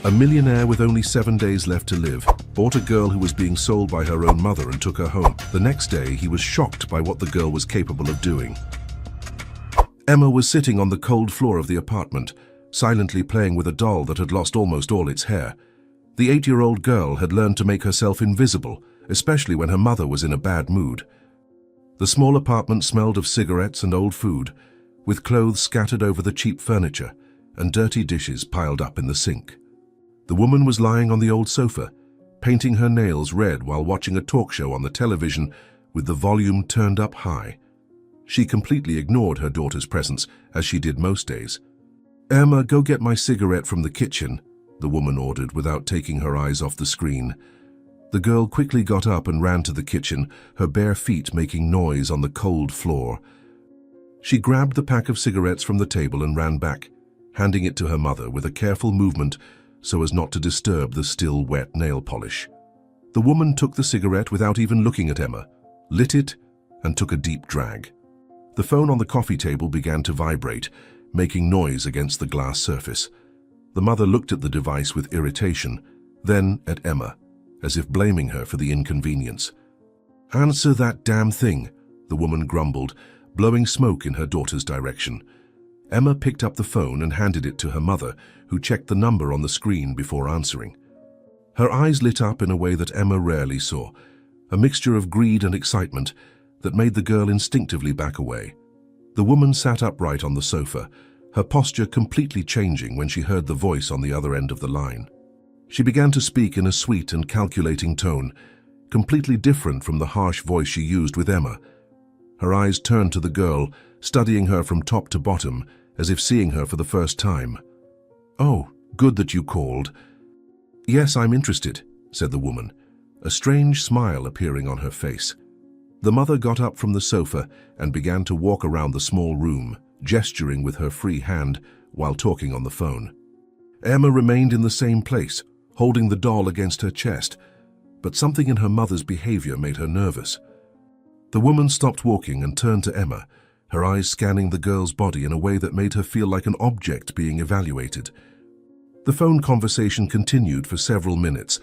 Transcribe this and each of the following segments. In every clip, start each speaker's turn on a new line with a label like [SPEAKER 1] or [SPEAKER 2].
[SPEAKER 1] A millionaire with only 7 days left to live bought a girl who was being sold by her own mother and took her home. The next day, he was shocked by what the girl was capable of doing. Emma was sitting on the cold floor of the apartment, silently playing with a doll that had lost almost all its hair. The 8-year-old girl had learned to make herself invisible, especially when her mother was in a bad mood. The small apartment smelled of cigarettes and old food, with clothes scattered over the cheap furniture and dirty dishes piled up in the sink. The woman was lying on the old sofa, painting her nails red while watching a talk show on the television with the volume turned up high. She completely ignored her daughter's presence, as she did most days. "Emma, go get my cigarette from the kitchen," the woman ordered without taking her eyes off the screen. The girl quickly got up and ran to the kitchen, her bare feet making noise on the cold floor. She grabbed the pack of cigarettes from the table and ran back, handing it to her mother with a careful movement so as not to disturb the still wet nail polish. The woman took the cigarette without even looking at Emma, lit it, and took a deep drag. The phone on the coffee table began to vibrate, making noise against the glass surface. The mother looked at the device with irritation, then at Emma, as if blaming her for the inconvenience. "Answer that damn thing," the woman grumbled, blowing smoke in her daughter's direction. Emma picked up the phone and handed it to her mother, who checked the number on the screen before answering. Her eyes lit up in a way that Emma rarely saw, a mixture of greed and excitement that made the girl instinctively back away. The woman sat upright on the sofa, her posture completely changing when she heard the voice on the other end of the line. She began to speak in a sweet and calculating tone, completely different from the harsh voice she used with Emma. Her eyes turned to the girl, studying her from top to bottom, as if seeing her for the first time. "Oh, good that you called." "Yes, I'm interested," said the woman, a strange smile appearing on her face. The mother got up from the sofa and began to walk around the small room, gesturing with her free hand while talking on the phone. Emma remained in the same place, holding the doll against her chest, but something in her mother's behavior made her nervous. The woman stopped walking and turned to Emma, her eyes scanning the girl's body in a way that made her feel like an object being evaluated. The phone conversation continued for several minutes,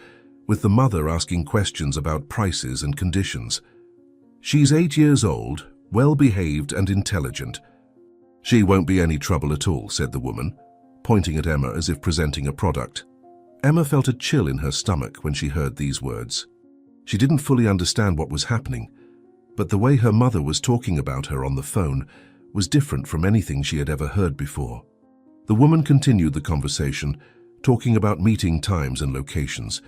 [SPEAKER 1] with the mother asking questions about prices and conditions. "She's 8 years old, well-behaved and intelligent. She won't be any trouble at all," said the woman, pointing at Emma as if presenting a product. Emma felt a chill in her stomach when she heard these words. She didn't fully understand what was happening, but the way her mother was talking about her on the phone was different from anything she had ever heard before. The woman continued the conversation, talking about meeting times and locations,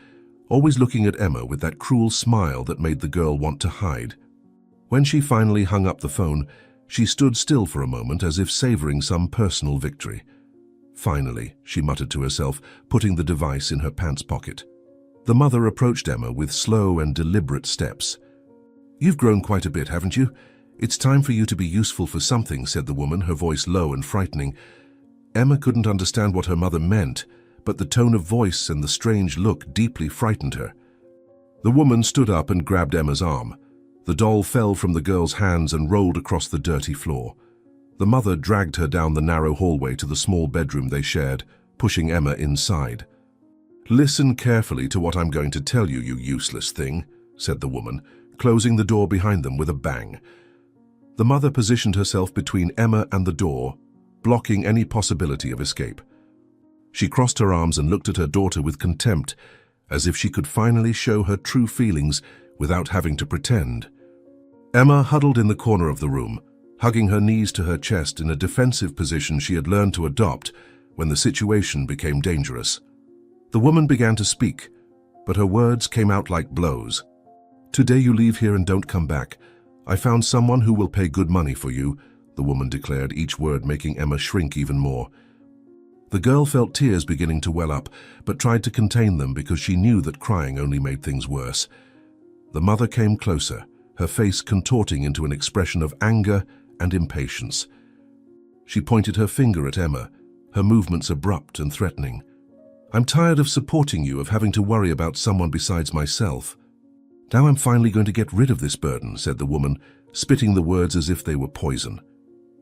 [SPEAKER 1] always looking at Emma with that cruel smile that made the girl want to hide. When she finally hung up the phone, she stood still for a moment as if savoring some personal victory. "Finally," she muttered to herself, putting the device in her pants pocket. The mother approached Emma with slow and deliberate steps. "You've grown quite a bit, haven't you? It's time for you to be useful for something," said the woman, her voice low and frightening. Emma couldn't understand what her mother meant, but the tone of voice and the strange look deeply frightened her. The woman stood up and grabbed Emma's arm. The doll fell from the girl's hands and rolled across the dirty floor. The mother dragged her down the narrow hallway to the small bedroom they shared, pushing Emma inside. "Listen carefully to what I'm going to tell you, you useless thing," said the woman, closing the door behind them with a bang. The mother positioned herself between Emma and the door, blocking any possibility of escape. She crossed her arms and looked at her daughter with contempt, as if she could finally show her true feelings without having to pretend. Emma huddled in the corner of the room, hugging her knees to her chest in a defensive position she had learned to adopt when the situation became dangerous. The woman began to speak, but her words came out like blows. "Today you leave here and don't come back. I found someone who will pay good money for you," the woman declared, each word making Emma shrink even more. The girl felt tears beginning to well up, but tried to contain them because she knew that crying only made things worse. The mother came closer, her face contorting into an expression of anger and impatience. She pointed her finger at Emma, her movements abrupt and threatening. "I'm tired of supporting you, of having to worry about someone besides myself. Now I'm finally going to get rid of this burden," said the woman, spitting the words as if they were poison.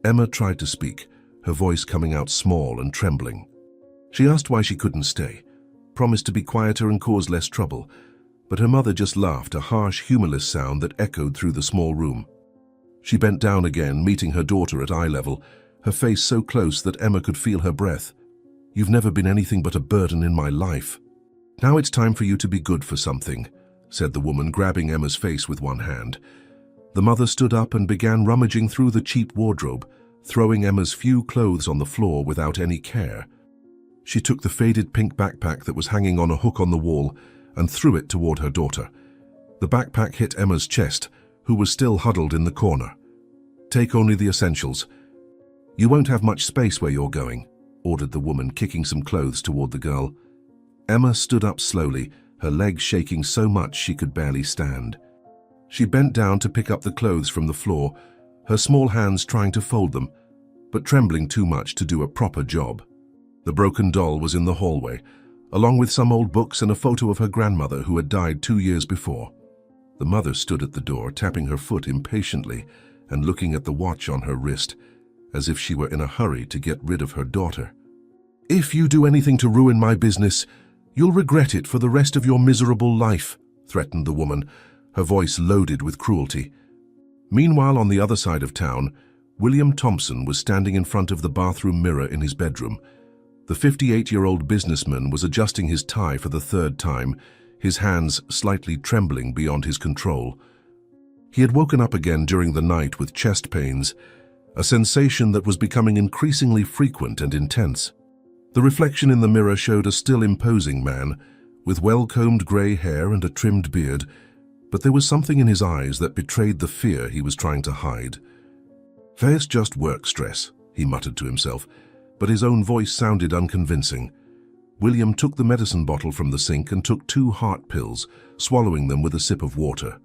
[SPEAKER 1] Emma tried to speak, her voice coming out small and trembling. She asked why she couldn't stay. promised to be quieter and cause less trouble, but her mother just laughed, a harsh, humorless sound that echoed through the small room. She bent down again, meeting her daughter at eye level, her face so close that Emma could feel her breath. "You've never been anything but a burden in my life. Now it's time for you to be good for something," said the woman, grabbing Emma's face with one hand. The mother stood up and began rummaging through the cheap wardrobe, throwing Emma's few clothes on the floor without any care. She took the faded pink backpack that was hanging on a hook on the wall and threw it toward her daughter. The backpack hit Emma's chest, who was still huddled in the corner. "Take only the essentials. You won't have much space where you're going," ordered the woman, kicking some clothes toward the girl. Emma stood up slowly, her legs shaking so much she could barely stand. She bent down to pick up the clothes from the floor, her small hands trying to fold them, but trembling too much to do a proper job. The broken doll was in the hallway, along with some old books and a photo of her grandmother who had died 2 years before. The mother stood at the door, tapping her foot impatiently and looking at the watch on her wrist, as if she were in a hurry to get rid of her daughter. "If you do anything to ruin my business, you'll regret it for the rest of your miserable life," threatened the woman, her voice loaded with cruelty. Meanwhile, on the other side of town, William Thompson was standing in front of the bathroom mirror in his bedroom. The 58-year-old businessman was adjusting his tie for the third time, his hands slightly trembling beyond his control. He had woken up again during the night with chest pains, a sensation that was becoming increasingly frequent and intense. The reflection in the mirror showed a still imposing man, with well-combed grey hair and a trimmed beard, but there was something in his eyes that betrayed the fear he was trying to hide. "There's just work stress," he muttered to himself, but his own voice sounded unconvincing. William took the medicine bottle from the sink and took 2 heart pills, swallowing them with a sip of water.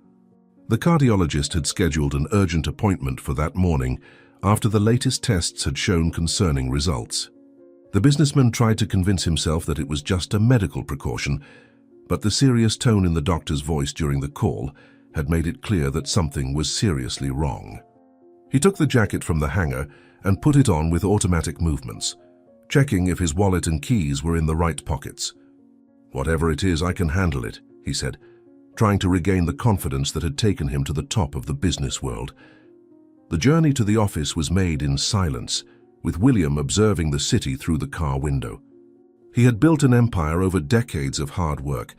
[SPEAKER 1] The cardiologist had scheduled an urgent appointment for that morning after the latest tests had shown concerning results. The businessman tried to convince himself that it was just a medical precaution, but the serious tone in the doctor's voice during the call had made it clear that something was seriously wrong. He took the jacket from the hanger and put it on with automatic movements, checking if his wallet and keys were in the right pockets. "Whatever it is, I can handle it," he said, trying to regain the confidence that had taken him to the top of the business world. The journey to the office was made in silence, with William observing the city through the car window. He had built an empire over decades of hard work,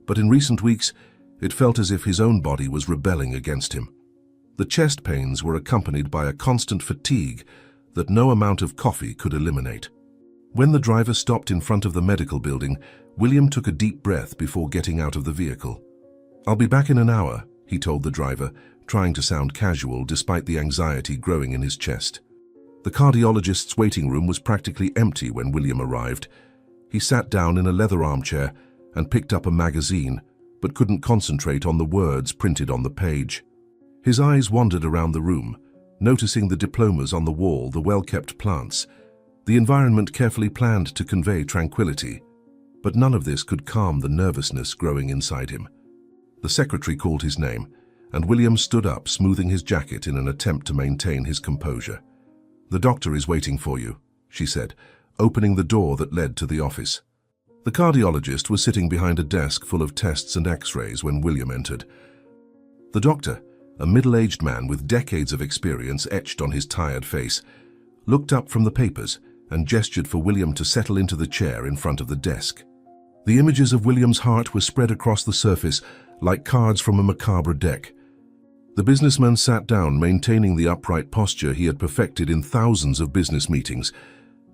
[SPEAKER 1] but in recent weeks it felt as if his own body was rebelling against him. The chest pains were accompanied by a constant fatigue that no amount of coffee could eliminate. When the driver stopped in front of the medical building, William took a deep breath before getting out of the vehicle. "I'll be back in an hour," he told the driver, trying to sound casual despite the anxiety growing in his chest. The cardiologist's waiting room was practically empty when William arrived. He sat down in a leather armchair and picked up a magazine, but couldn't concentrate on the words printed on the page. His eyes wandered around the room, noticing the diplomas on the wall, the well-kept plants, the environment carefully planned to convey tranquility. But none of this could calm the nervousness growing inside him. The secretary called his name, and William stood up, smoothing his jacket in an attempt to maintain his composure. "The doctor is waiting for you," she said, opening the door that led to the office. The cardiologist was sitting behind a desk full of tests and x-rays when William entered. The doctor, a middle-aged man with decades of experience etched on his tired face, looked up from the papers and gestured for William to settle into the chair in front of the desk. The images of William's heart were spread across the surface like cards from a macabre deck. The businessman sat down, maintaining the upright posture he had perfected in thousands of business meetings,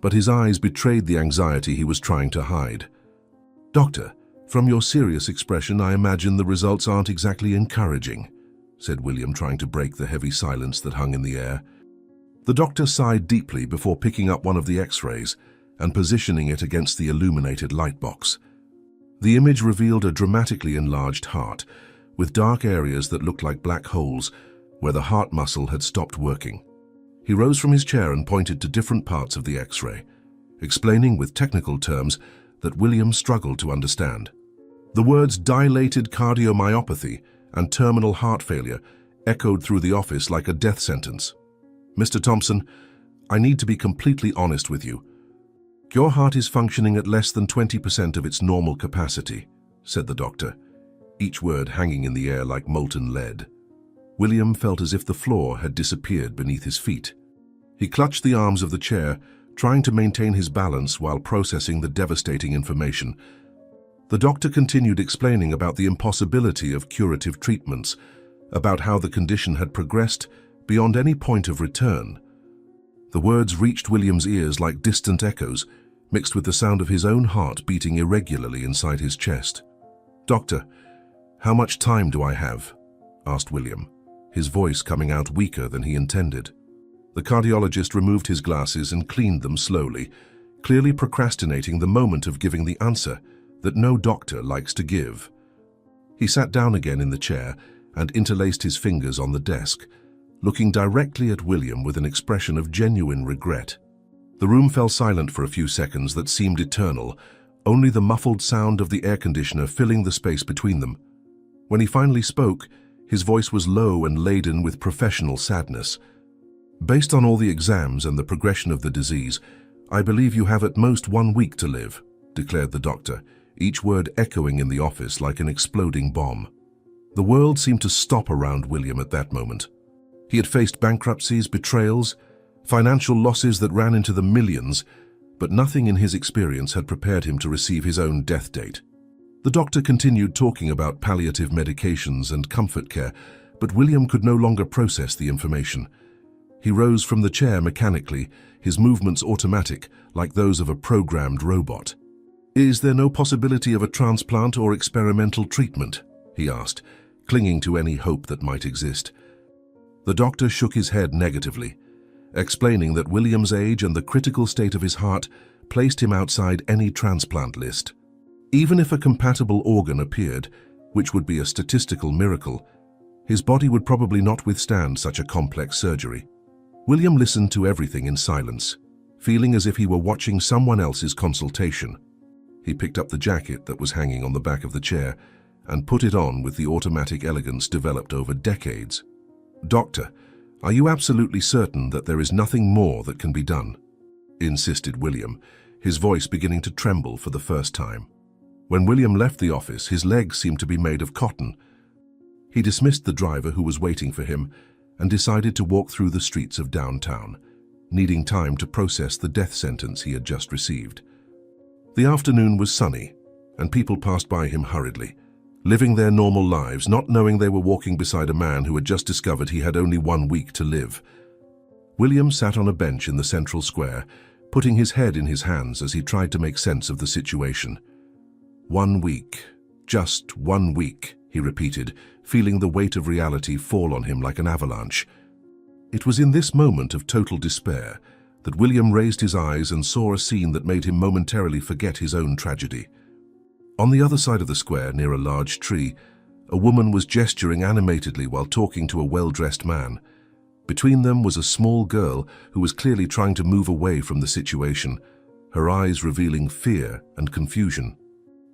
[SPEAKER 1] but his eyes betrayed the anxiety he was trying to hide. "Doctor, from your serious expression, I imagine the results aren't exactly encouraging," said William, trying to break the heavy silence that hung in the air. The doctor sighed deeply before picking up one of the x-rays and positioning it against the illuminated light box. The image revealed a dramatically enlarged heart, with dark areas that looked like black holes where the heart muscle had stopped working. He rose from his chair and pointed to different parts of the x-ray, explaining with technical terms that William struggled to understand. The words dilated cardiomyopathy and terminal heart failure echoed through the office like a death sentence. "Mr. Thompson, I need to be completely honest with you. Your heart is functioning at less than 20% of its normal capacity, said the doctor, each word hanging in the air like molten lead. William felt as if the floor had disappeared beneath his feet. He clutched the arms of the chair, trying to maintain his balance while processing the devastating information. The doctor continued explaining about the impossibility of curative treatments, about how the condition had progressed beyond any point of return. The words reached William's ears like distant echoes, mixed with the sound of his own heart beating irregularly inside his chest. "Doctor, how much time do I have?" asked William, his voice coming out weaker than he intended. The cardiologist removed his glasses and cleaned them slowly, clearly procrastinating the moment of giving the answer that no doctor likes to give. He sat down again in the chair and interlaced his fingers on the desk, looking directly at William with an expression of genuine regret. The room fell silent for a few seconds that seemed eternal, only the muffled sound of the air conditioner filling the space between them. When he finally spoke, his voice was low and laden with professional sadness. "Based on all the exams and the progression of the disease, I believe you have at most 1 week to live," declared the doctor, each word echoing in the office like an exploding bomb. The world seemed to stop around William at that moment. He had faced bankruptcies, betrayals, financial losses that ran into the millions, but nothing in his experience had prepared him to receive his own death date. The doctor continued talking about palliative medications and comfort care, but William could no longer process the information. He rose from the chair mechanically, his movements automatic, like those of a programmed robot. "Is there no possibility of a transplant or experimental treatment?" he asked, clinging to any hope that might exist. The doctor shook his head negatively, explaining that William's age and the critical state of his heart placed him outside any transplant list. Even if a compatible organ appeared, which would be a statistical miracle, his body would probably not withstand such a complex surgery. William listened to everything in silence, feeling as if he were watching someone else's consultation. He picked up the jacket that was hanging on the back of the chair and put it on with the automatic elegance developed over decades. "Doctor, are you absolutely certain that there is nothing more that can be done?" insisted William, his voice beginning to tremble for the first time. When William left the office, his legs seemed to be made of cotton. He dismissed the driver who was waiting for him and decided to walk through the streets of downtown, needing time to process the death sentence he had just received. The afternoon was sunny, and people passed by him hurriedly, living their normal lives, not knowing they were walking beside a man who had just discovered he had only 1 week to live. William sat on a bench in the central square, putting his head in his hands as he tried to make sense of the situation. 1 week, just 1 week, he repeated, feeling the weight of reality fall on him like an avalanche. It was in this moment of total despair that William raised his eyes and saw a scene that made him momentarily forget his own tragedy. On the other side of the square, near a large tree, a woman was gesturing animatedly while talking to a well-dressed man. Between them was a small girl who was clearly trying to move away from the situation, her eyes revealing fear and confusion.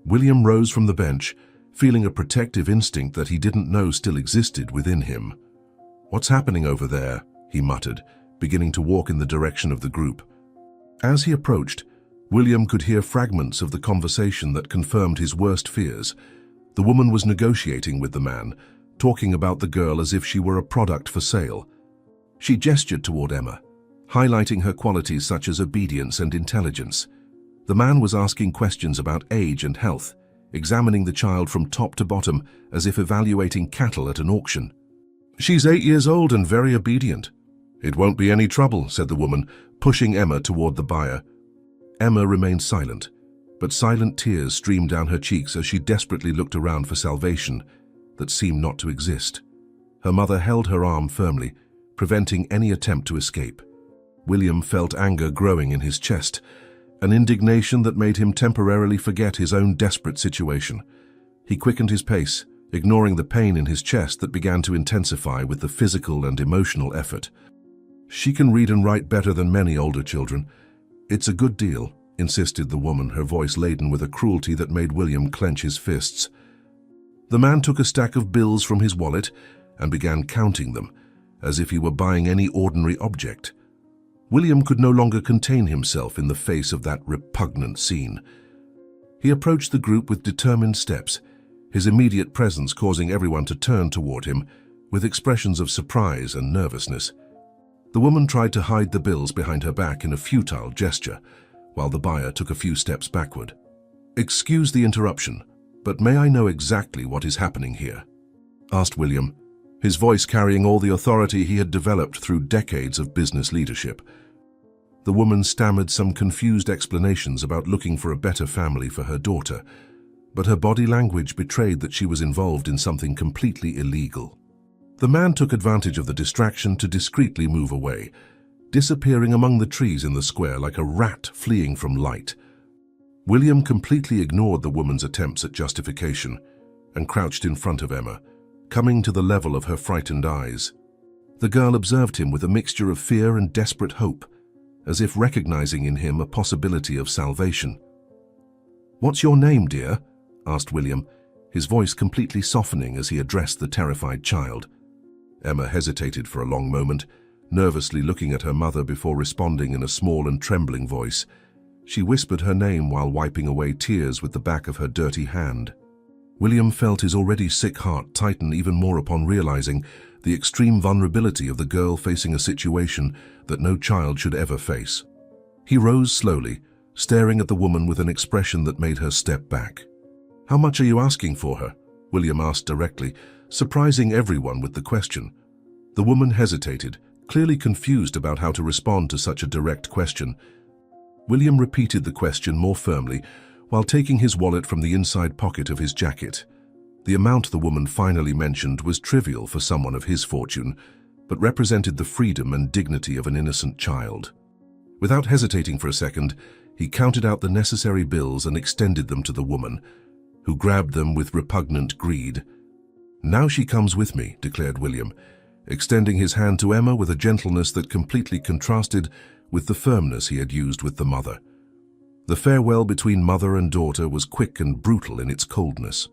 [SPEAKER 1] William rose from the bench, feeling a protective instinct that he didn't know still existed within him. "What's happening over there?" he muttered, beginning to walk in the direction of the group. As he approached, William could hear fragments of the conversation that confirmed his worst fears. The woman was negotiating with the man, talking about the girl as if she were a product for sale. She gestured toward Emma, highlighting her qualities such as obedience and intelligence. The man was asking questions about age and health, examining the child from top to bottom as if evaluating cattle at an auction. "She's 8 years old and very obedient." "It won't be any trouble," said the woman, pushing Emma toward the buyer. Emma remained silent, but silent tears streamed down her cheeks as she desperately looked around for salvation that seemed not to exist. Her mother held her arm firmly, preventing any attempt to escape. William felt anger growing in his chest, an indignation that made him temporarily forget his own desperate situation. He quickened his pace, ignoring the pain in his chest that began to intensify with the physical and emotional effort. "She can read and write better than many older children. It's a good deal," insisted the woman, her voice laden with a cruelty that made William clench his fists. The man took a stack of bills from his wallet and began counting them, as if he were buying any ordinary object. William could no longer contain himself in the face of that repugnant scene. He approached the group with determined steps, his immediate presence causing everyone to turn toward him with expressions of surprise and nervousness. The woman tried to hide the bills behind her back in a futile gesture, while the buyer took a few steps backward. "Excuse the interruption, but may I know exactly what is happening here?" asked William, his voice carrying all the authority he had developed through decades of business leadership. The woman stammered some confused explanations about looking for a better family for her daughter, but her body language betrayed that she was involved in something completely illegal. The man took advantage of the distraction to discreetly move away, disappearing among the trees in the square like a rat fleeing from light. William completely ignored the woman's attempts at justification and crouched in front of Emma, coming to the level of her frightened eyes. The girl observed him with a mixture of fear and desperate hope, as if recognizing in him a possibility of salvation. "What's your name, dear?" asked William, his voice completely softening as he addressed the terrified child. Emma hesitated for a long moment, nervously looking at her mother before responding in a small and trembling voice. She whispered her name while wiping away tears with the back of her dirty hand. William felt his already sick heart tighten even more upon realizing the extreme vulnerability of the girl facing a situation that no child should ever face. He rose slowly, staring at the woman with an expression that made her step back. "How much are you asking for her?" William asked directly, surprising everyone with the question. The woman hesitated, clearly confused about how to respond to such a direct question. William repeated the question more firmly, while taking his wallet from the inside pocket of his jacket. The amount the woman finally mentioned was trivial for someone of his fortune, but represented the freedom and dignity of an innocent child. Without hesitating for a second, he counted out the necessary bills and extended them to the woman, who grabbed them with repugnant greed. "Now she comes with me," declared William, extending his hand to Emma with a gentleness that completely contrasted with the firmness he had used with the mother. The farewell between mother and daughter was quick and brutal in its coldness.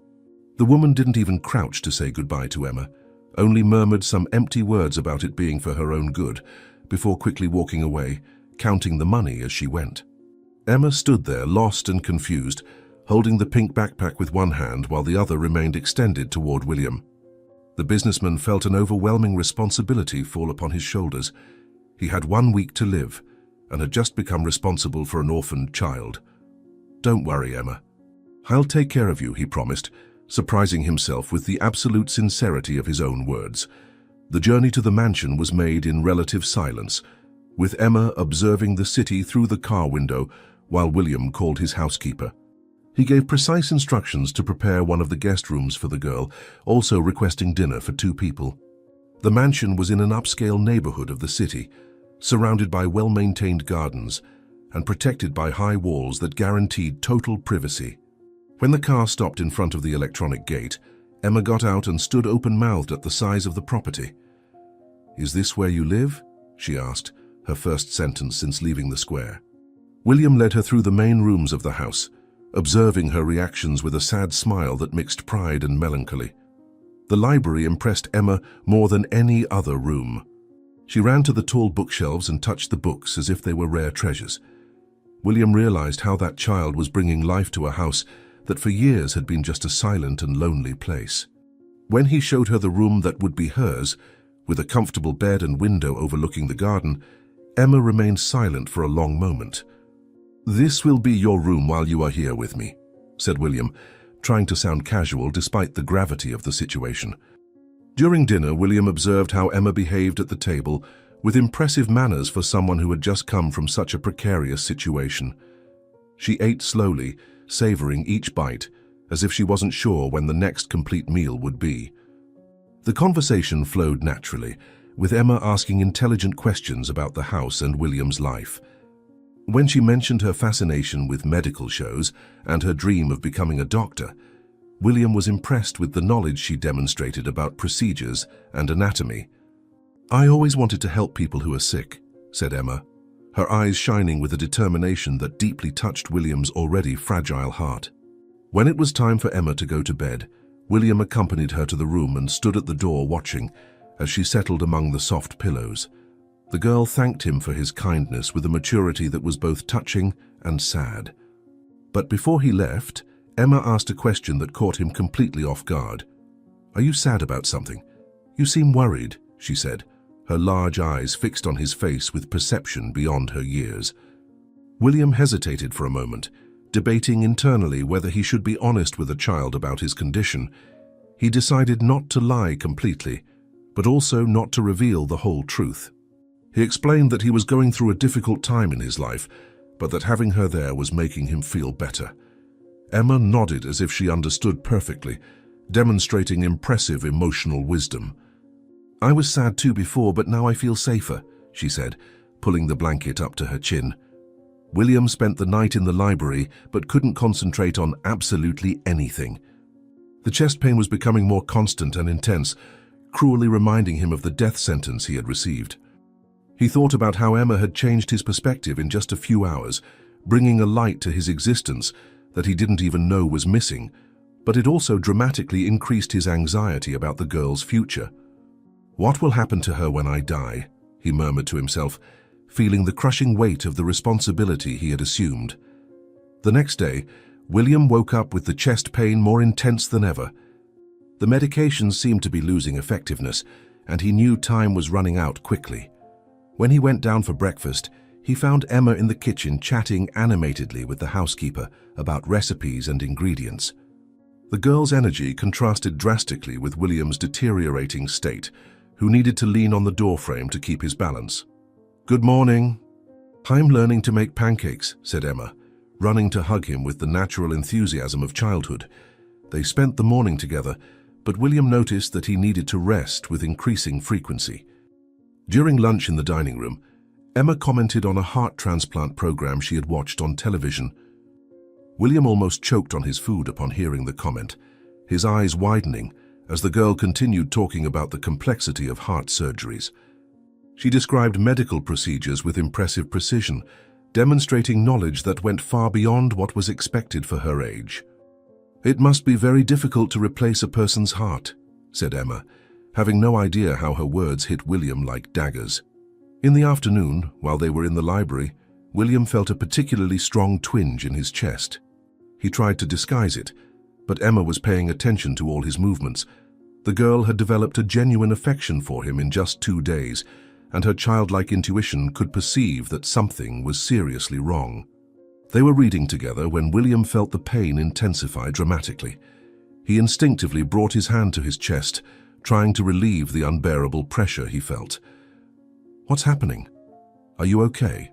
[SPEAKER 1] The woman didn't even crouch to say goodbye to Emma, only murmured some empty words about it being for her own good, before quickly walking away, counting the money as she went. Emma stood there, lost and confused, holding the pink backpack with one hand while the other remained extended toward William. The businessman felt an overwhelming responsibility fall upon his shoulders. He had 1 week to live, and had just become responsible for an orphaned child. "Don't worry, Emma. I'll take care of you," he promised, surprising himself with the absolute sincerity of his own words. The journey to the mansion was made in relative silence, with Emma observing the city through the car window while William called his housekeeper. He gave precise instructions to prepare one of the guest rooms for the girl, also requesting dinner for 2 people. The mansion was in an upscale neighborhood of the city, surrounded by well-maintained gardens and protected by high walls that guaranteed total privacy. When the car stopped in front of the electronic gate, Emma got out and stood open-mouthed at the size of the property. "Is this where you live?" she asked, her first sentence since leaving the square. William led her through the main rooms of the house, observing her reactions with a sad smile that mixed pride and melancholy. The library impressed Emma more than any other room. She ran to the tall bookshelves and touched the books as if they were rare treasures. William realized how that child was bringing life to a house that for years had been just a silent and lonely place. When he showed her the room that would be hers, with a comfortable bed and window overlooking the garden, Emma remained silent for a long moment. "This will be your room while you are here with me," said William, trying to sound casual despite the gravity of the situation. During dinner, William observed how Emma behaved at the table with impressive manners for someone who had just come from such a precarious situation. She ate slowly, savoring each bite, as if she wasn't sure when the next complete meal would be. The conversation flowed naturally, with Emma asking intelligent questions about the house and William's life. When she mentioned her fascination with medical shows and her dream of becoming a doctor, William was impressed with the knowledge she demonstrated about procedures and anatomy. "I always wanted to help people who are sick," said Emma, her eyes shining with a determination that deeply touched William's already fragile heart. When it was time for Emma to go to bed, William accompanied her to the room and stood at the door watching as she settled among the soft pillows. The girl thanked him for his kindness with a maturity that was both touching and sad. But before he left, Emma asked a question that caught him completely off guard. "Are you sad about something? You seem worried," she said, her large eyes fixed on his face with perception beyond her years. William hesitated for a moment, debating internally whether he should be honest with a child about his condition. He decided not to lie completely, but also not to reveal the whole truth. He explained that he was going through a difficult time in his life, but that having her there was making him feel better. Emma nodded as if she understood perfectly, demonstrating impressive emotional wisdom. "I was sad too before, but now I feel safer," she said, pulling the blanket up to her chin. William spent the night in the library, but couldn't concentrate on absolutely anything. The chest pain was becoming more constant and intense, cruelly reminding him of the death sentence he had received. He thought about how Emma had changed his perspective in just a few hours, bringing a light to his existence that he didn't even know was missing, but it also dramatically increased his anxiety about the girl's future. "What will happen to her when I die?" he murmured to himself, feeling the crushing weight of the responsibility he had assumed. The next day, William woke up with the chest pain more intense than ever. The medications seemed to be losing effectiveness, and he knew time was running out quickly. When he went down for breakfast, he found Emma in the kitchen chatting animatedly with the housekeeper about recipes and ingredients. The girl's energy contrasted drastically with William's deteriorating state, who needed to lean on the doorframe to keep his balance. "Good morning." "I'm learning to make pancakes," said Emma, running to hug him with the natural enthusiasm of childhood. They spent the morning together, but William noticed that he needed to rest with increasing frequency. During lunch in the dining room, Emma commented on a heart transplant program she had watched on television. William almost choked on his food upon hearing the comment, his eyes widening as the girl continued talking about the complexity of heart surgeries. She described medical procedures with impressive precision, demonstrating knowledge that went far beyond what was expected for her age. "It must be very difficult to replace a person's heart," said Emma, having no idea how her words hit William like daggers. In the afternoon, while they were in the library, William felt a particularly strong twinge in his chest. He tried to disguise it, but Emma was paying attention to all his movements. The girl had developed a genuine affection for him in just 2 days, and her childlike intuition could perceive that something was seriously wrong. They were reading together when William felt the pain intensify dramatically. He instinctively brought his hand to his chest, trying to relieve the unbearable pressure he felt. "What's happening? Are you okay?"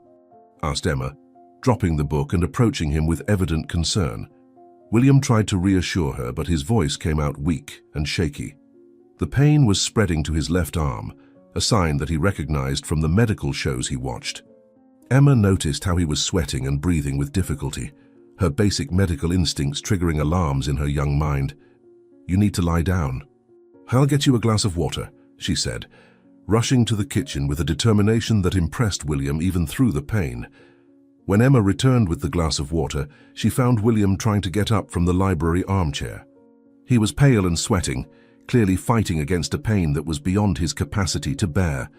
[SPEAKER 1] asked Emma, dropping the book and approaching him with evident concern. William tried to reassure her, but his voice came out weak and shaky. The pain was spreading to his left arm, a sign that he recognized from the medical shows he watched. Emma noticed how he was sweating and breathing with difficulty, her basic medical instincts triggering alarms in her young mind. "You need to lie down." "I'll get you a glass of water," she said, rushing to the kitchen with a determination that impressed William even through the pain. When Emma returned with the glass of water, she found William trying to get up from the library armchair. He was pale and sweating, clearly fighting against a pain that was beyond his capacity to bear.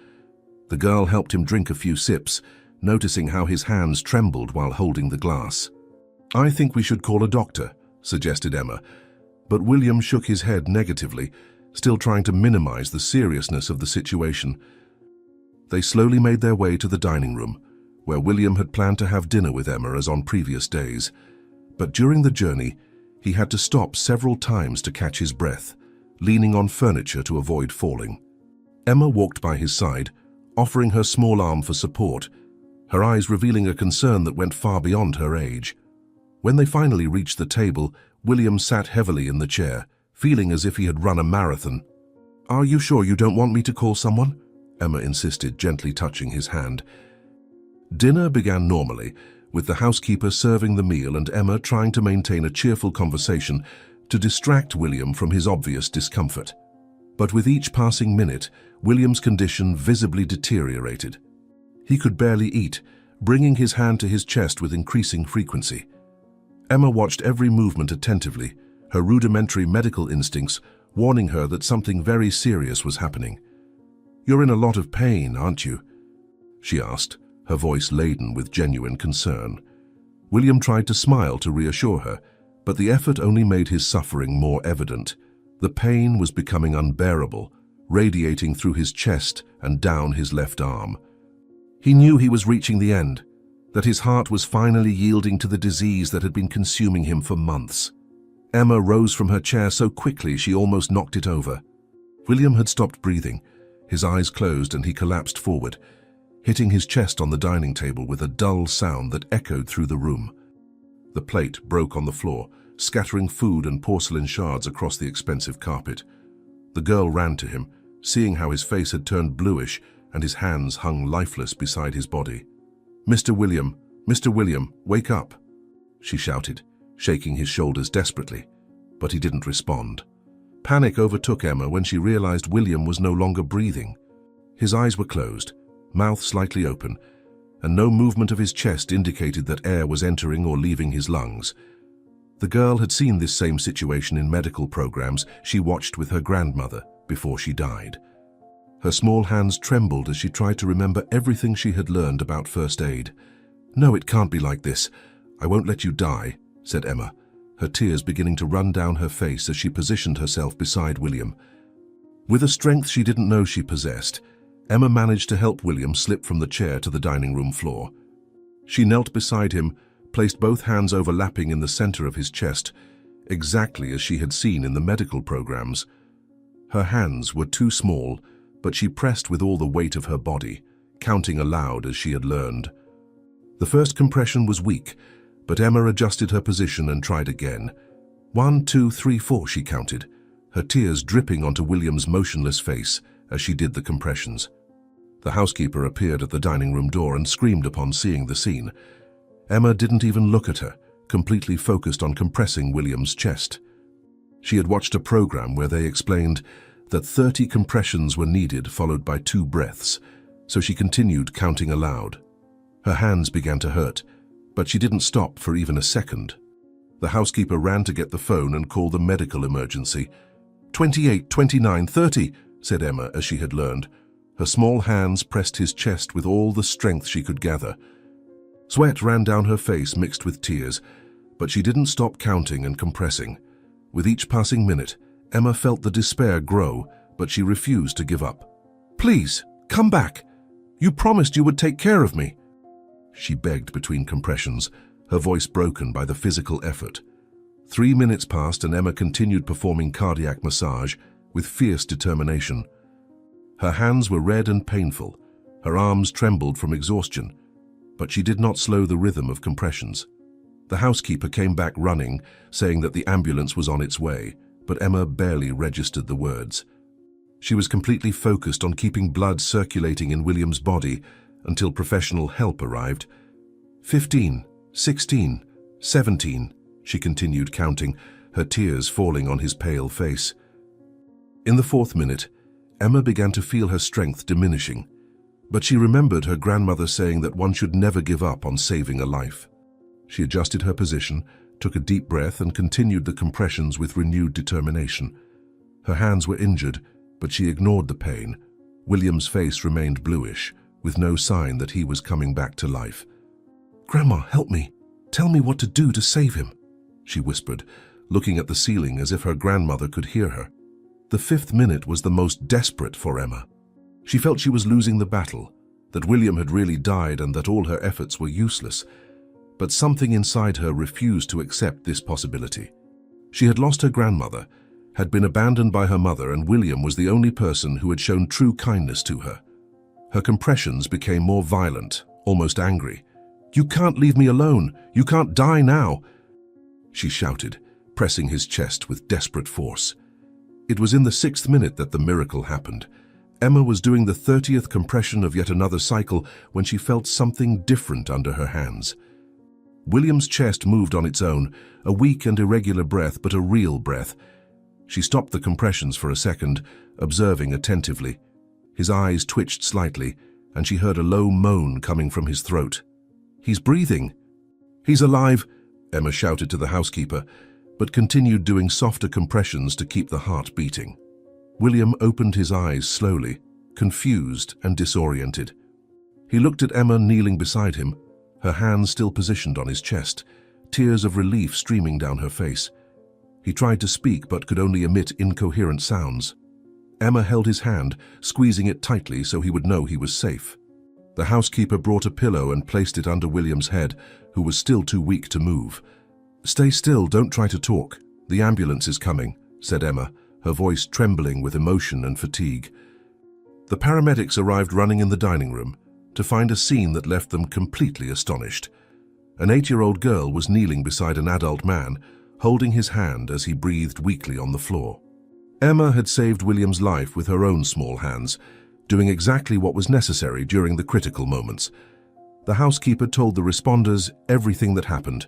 [SPEAKER 1] The girl helped him drink a few sips, noticing how his hands trembled while holding the glass. "I think we should call a doctor," suggested Emma, but William shook his head negatively, still trying to minimize the seriousness of the situation. They slowly made their way to the dining room, where William had planned to have dinner with Emma as on previous days. But during the journey, he had to stop several times to catch his breath, leaning on furniture to avoid falling. Emma walked by his side, offering her small arm for support, her eyes revealing a concern that went far beyond her age. When they finally reached the table, William sat heavily in the chair, feeling as if he had run a marathon. "Are you sure you don't want me to call someone?" Emma insisted, gently touching his hand. Dinner began normally, with the housekeeper serving the meal and Emma trying to maintain a cheerful conversation to distract William from his obvious discomfort. But with each passing minute, William's condition visibly deteriorated. He could barely eat, bringing his hand to his chest with increasing frequency. Emma watched every movement attentively, her rudimentary medical instincts warning her that something very serious was happening. "You're in a lot of pain, aren't you?" she asked, her voice laden with genuine concern. William tried to smile to reassure her, but the effort only made his suffering more evident. The pain was becoming unbearable, radiating through his chest and down his left arm. He knew he was reaching the end, that his heart was finally yielding to the disease that had been consuming him for months. Emma rose from her chair so quickly she almost knocked it over. William had stopped breathing. His eyes closed and he collapsed forward, hitting his chest on the dining table with a dull sound that echoed through the room. The plate broke on the floor, scattering food and porcelain shards across the expensive carpet. The girl ran to him, seeing how his face had turned bluish and his hands hung lifeless beside his body. Mr. William, wake up," she shouted, shaking his shoulders desperately, but he didn't respond. Panic overtook Emma when she realized William was no longer breathing. His eyes were closed, mouth slightly open, and no movement of his chest indicated that air was entering or leaving his lungs. The girl had seen this same situation in medical programs she watched with her grandmother before she died. Her small hands trembled as she tried to remember everything she had learned about first aid. "No, it can't be like this. I won't let you die," said Emma, her tears beginning to run down her face as she positioned herself beside William. With a strength she didn't know she possessed, Emma managed to help William slip from the chair to the dining room floor. She knelt beside him, placed both hands overlapping in the center of his chest, exactly as she had seen in the medical programs. Her hands were too small, but she pressed with all the weight of her body, counting aloud as she had learned. The first compression was weak, but Emma adjusted her position and tried again. 1, 2, 3, 4, she counted, her tears dripping onto William's motionless face as she did the compressions. The housekeeper appeared at the dining room door and screamed upon seeing the scene. Emma didn't even look at her, completely focused on compressing William's chest. She had watched a program where they explained that 30 compressions were needed, followed by 2 breaths, so she continued counting aloud. Her hands began to hurt, but she didn't stop for even a second. The housekeeper ran to get the phone and call the medical emergency. 28, 29, 30, said Emma as she had learned. Her small hands pressed his chest with all the strength she could gather. Sweat ran down her face mixed with tears, but she didn't stop counting and compressing. With each passing minute, Emma felt the despair grow, but she refused to give up. "Please, come back. You promised you would take care of me," she begged between compressions, her voice broken by the physical effort. 3 minutes passed and Emma continued performing cardiac massage with fierce determination. Her hands were red and painful, her arms trembled from exhaustion, but she did not slow the rhythm of compressions. The housekeeper came back running, saying that the ambulance was on its way, but Emma barely registered the words. She was completely focused on keeping blood circulating in William's body until professional help arrived. 15, 16, 17, she continued counting, her tears falling on his pale face. In the 4th minute, Emma began to feel her strength diminishing, but she remembered her grandmother saying that one should never give up on saving a life. She adjusted her position, took a deep breath and continued the compressions with renewed determination. Her hands were injured, but she ignored the pain. William's face remained bluish, with no sign that he was coming back to life. "Grandma, help me. Tell me what to do to save him," she whispered, looking at the ceiling as if her grandmother could hear her. The 5th minute was the most desperate for Emma. She felt she was losing the battle, that William had really died and that all her efforts were useless. But something inside her refused to accept this possibility. She had lost her grandmother, had been abandoned by her mother, and William was the only person who had shown true kindness to her. Her compressions became more violent, almost angry. "You can't leave me alone! You can't die now!" she shouted, pressing his chest with desperate force. It was in the 6th minute that the miracle happened. Emma was doing the 30th compression of yet another cycle when she felt something different under her hands. William's chest moved on its own, a weak and irregular breath, but a real breath. She stopped the compressions for a second, observing attentively. His eyes twitched slightly, and she heard a low moan coming from his throat. "He's breathing." "He's alive," Emma shouted to the housekeeper, but continued doing softer compressions to keep the heart beating. William opened his eyes slowly, confused and disoriented. He looked at Emma kneeling beside him, her hands still positioned on his chest, tears of relief streaming down her face. He tried to speak but could only emit incoherent sounds. Emma held his hand, squeezing it tightly so he would know he was safe. The housekeeper brought a pillow and placed it under William's head, who was still too weak to move. "Stay still, don't try to talk. The ambulance is coming," said Emma, her voice trembling with emotion and fatigue. The paramedics arrived running in the dining room to find a scene that left them completely astonished. An 8-year-old girl was kneeling beside an adult man, holding his hand as he breathed weakly on the floor. Emma had saved William's life with her own small hands, doing exactly what was necessary during the critical moments. The housekeeper told the responders everything that happened.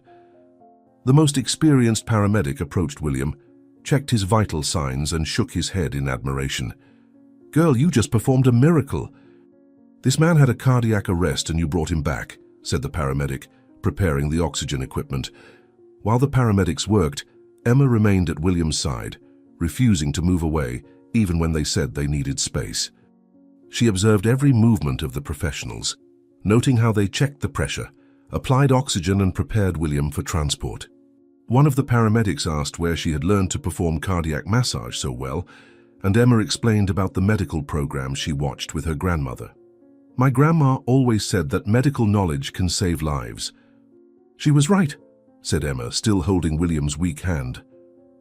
[SPEAKER 1] The most experienced paramedic approached William, checked his vital signs and shook his head in admiration. "Girl, you just performed a miracle." "This man had a cardiac arrest and you brought him back," said the paramedic, preparing the oxygen equipment. While the paramedics worked, Emma remained at William's side, refusing to move away even when they said they needed space. She observed every movement of the professionals, noting how they checked the pressure, applied oxygen and prepared William for transport. One of the paramedics asked where she had learned to perform cardiac massage so well, and Emma explained about the medical program she watched with her grandmother. "My grandma always said that medical knowledge can save lives." "She was right," said Emma, still holding William's weak hand.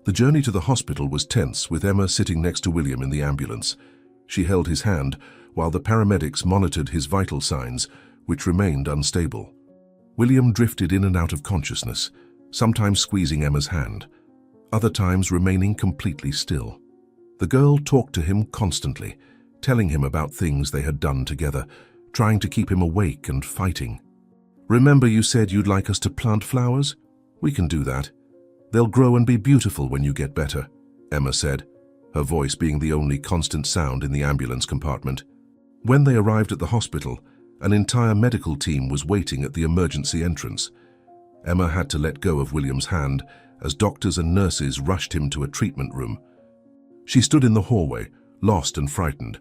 [SPEAKER 1] The journey to the hospital was tense, with Emma sitting next to William in the ambulance. She held his hand while the paramedics monitored his vital signs, which remained unstable. William drifted in and out of consciousness, sometimes squeezing Emma's hand, other times remaining completely still. The girl talked to him constantly, telling him about things they had done together, trying to keep him awake and fighting. "Remember you said you'd like us to plant flowers? We can do that. They'll grow and be beautiful when you get better," Emma said, her voice being the only constant sound in the ambulance compartment. When they arrived at the hospital, an entire medical team was waiting at the emergency entrance. Emma had to let go of William's hand as doctors and nurses rushed him to a treatment room. She stood in the hallway, lost and frightened,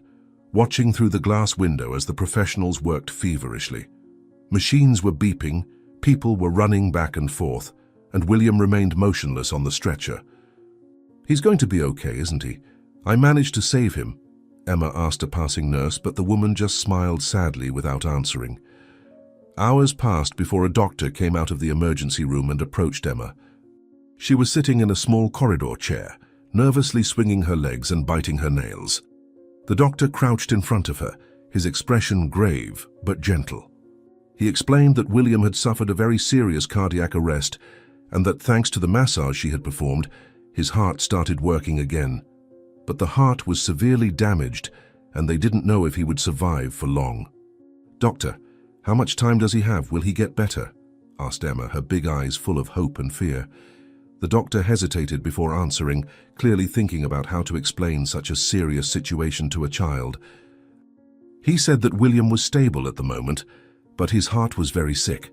[SPEAKER 1] watching through the glass window as the professionals worked feverishly. Machines were beeping, people were running back and forth, and William remained motionless on the stretcher. "He's going to be okay, isn't he? I managed to save him," Emma asked a passing nurse, but the woman just smiled sadly without answering. Hours passed before a doctor came out of the emergency room and approached Emma. She was sitting in a small corridor chair, nervously swinging her legs and biting her nails. The doctor crouched in front of her, his expression grave but gentle. He explained that William had suffered a very serious cardiac arrest and that thanks to the massage she had performed, his heart started working again. But the heart was severely damaged and they didn't know if he would survive for long. "Doctor, how much time does he have? Will he get better?" asked Emma, her big eyes full of hope and fear. The doctor hesitated before answering, clearly thinking about how to explain such a serious situation to a child. He said that William was stable at the moment, but his heart was very sick.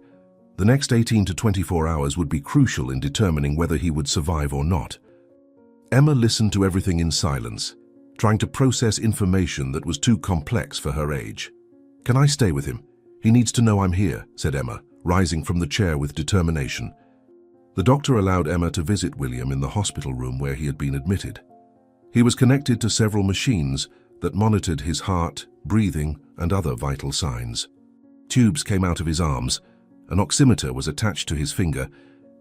[SPEAKER 1] The next 18 to 24 hours would be crucial in determining whether he would survive or not. Emma listened to everything in silence, trying to process information that was too complex for her age. "Can I stay with him? He needs to know I'm here," said Emma, rising from the chair with determination. The doctor allowed Emma to visit William in the hospital room where he had been admitted. He was connected to several machines that monitored his heart, breathing, and other vital signs. Tubes came out of his arms, an oximeter was attached to his finger,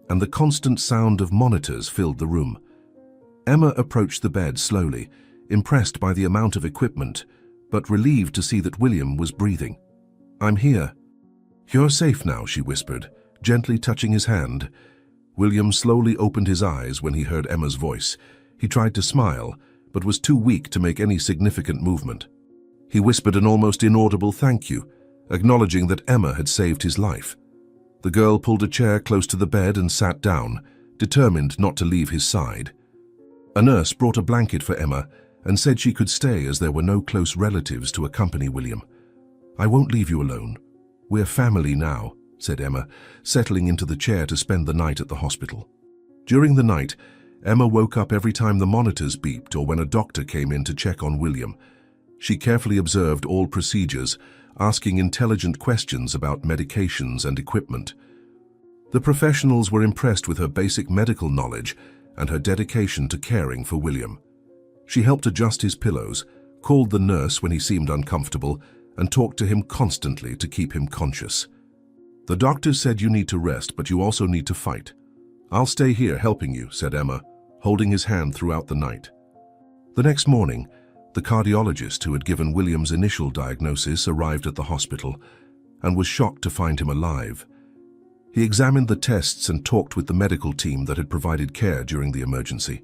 [SPEAKER 1] and the constant sound of monitors filled the room. Emma approached the bed slowly, impressed by the amount of equipment, but relieved to see that William was breathing. "I'm here." "You're safe now," she whispered, gently touching his hand. William slowly opened his eyes when he heard Emma's voice. He tried to smile, but was too weak to make any significant movement. He whispered an almost inaudible thank you, acknowledging that Emma had saved his life. The girl pulled a chair close to the bed and sat down, determined not to leave his side. A nurse brought a blanket for Emma and said she could stay as there were no close relatives to accompany William. "I won't leave you alone. We're family now," said Emma, settling into the chair to spend the night at the hospital. During the night, Emma woke up every time the monitors beeped or when a doctor came in to check on William. She carefully observed all procedures, asking intelligent questions about medications and equipment. The professionals were impressed with her basic medical knowledge and her dedication to caring for William. She helped adjust his pillows, called the nurse when he seemed uncomfortable, and talked to him constantly to keep him conscious. "The doctor said you need to rest, but you also need to fight. I'll stay here helping you," said Emma, holding his hand throughout the night. The next morning, the cardiologist who had given William's initial diagnosis arrived at the hospital and was shocked to find him alive. He examined the tests and talked with the medical team that had provided care during the emergency.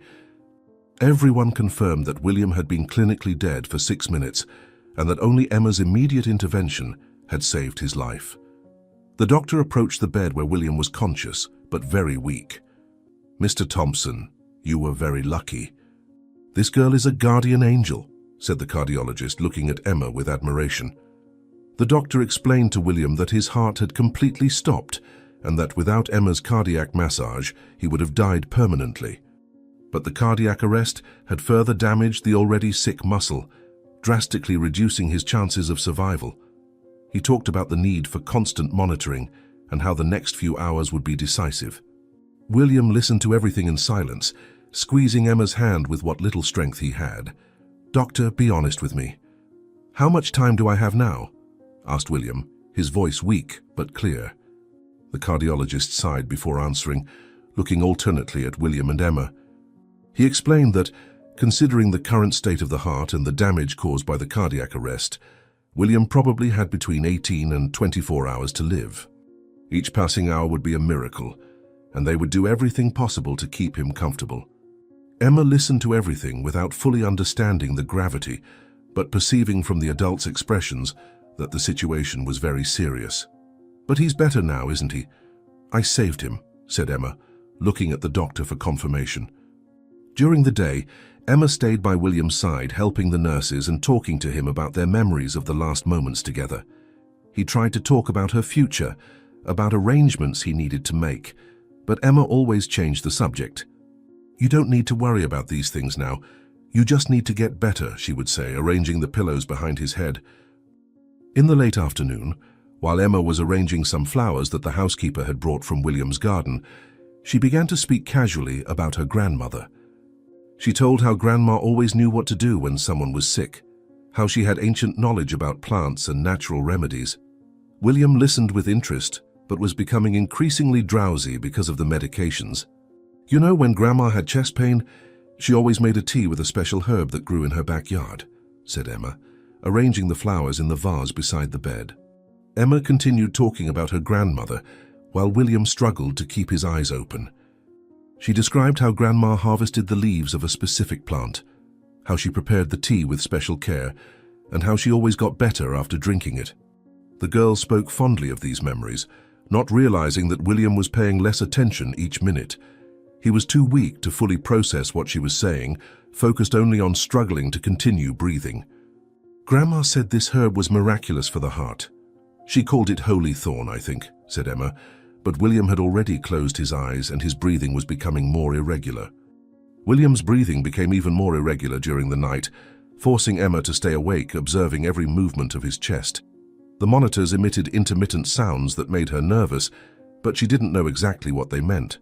[SPEAKER 1] Everyone confirmed that William had been clinically dead for 6 minutes and that only Emma's immediate intervention had saved his life. The doctor approached the bed where William was conscious, but very weak. "Mr. Thompson, you were very lucky. This girl is a guardian angel," said the cardiologist, looking at Emma with admiration. The doctor explained to William that his heart had completely stopped and that without Emma's cardiac massage, he would have died permanently. But the cardiac arrest had further damaged the already sick muscle, drastically reducing his chances of survival. He talked about the need for constant monitoring and how the next few hours would be decisive. William listened to everything in silence, squeezing Emma's hand with what little strength he had. "Doctor, be honest with me. How much time do I have now?" asked William, his voice weak but clear. The cardiologist sighed before answering, looking alternately at William and Emma. He explained that, considering the current state of the heart and the damage caused by the cardiac arrest, William probably had between 18 and 24 hours to live. Each passing hour would be a miracle, and they would do everything possible to keep him comfortable. Emma listened to everything without fully understanding the gravity, but perceiving from the adult's expressions that the situation was very serious. "But he's better now, isn't he?" "I saved him," said Emma, looking at the doctor for confirmation. During the day, Emma stayed by William's side, helping the nurses and talking to him about their memories of the last moments together. He tried to talk about her future, about arrangements he needed to make, but Emma always changed the subject. "You don't need to worry about these things now. You just need to get better," she would say, arranging the pillows behind his head. In the late afternoon, while Emma was arranging some flowers that the housekeeper had brought from William's garden, she began to speak casually about her grandmother. She told how Grandma always knew what to do when someone was sick, how she had ancient knowledge about plants and natural remedies. William listened with interest, but was becoming increasingly drowsy because of the medications. "You know, when Grandma had chest pain, she always made a tea with a special herb that grew in her backyard," said Emma, arranging the flowers in the vase beside the bed. Emma continued talking about her grandmother, while William struggled to keep his eyes open. She described how Grandma harvested the leaves of a specific plant, how she prepared the tea with special care, and how she always got better after drinking it. The girl spoke fondly of these memories, not realizing that William was paying less attention each minute. He was too weak to fully process what she was saying, focused only on struggling to continue breathing. "Grandma said this herb was miraculous for the heart. She called it holy thorn, I think," said Emma, but William had already closed his eyes and his breathing was becoming more irregular. William's breathing became even more irregular during the night, forcing Emma to stay awake, observing every movement of his chest. The monitors emitted intermittent sounds that made her nervous, but she didn't know exactly what they meant.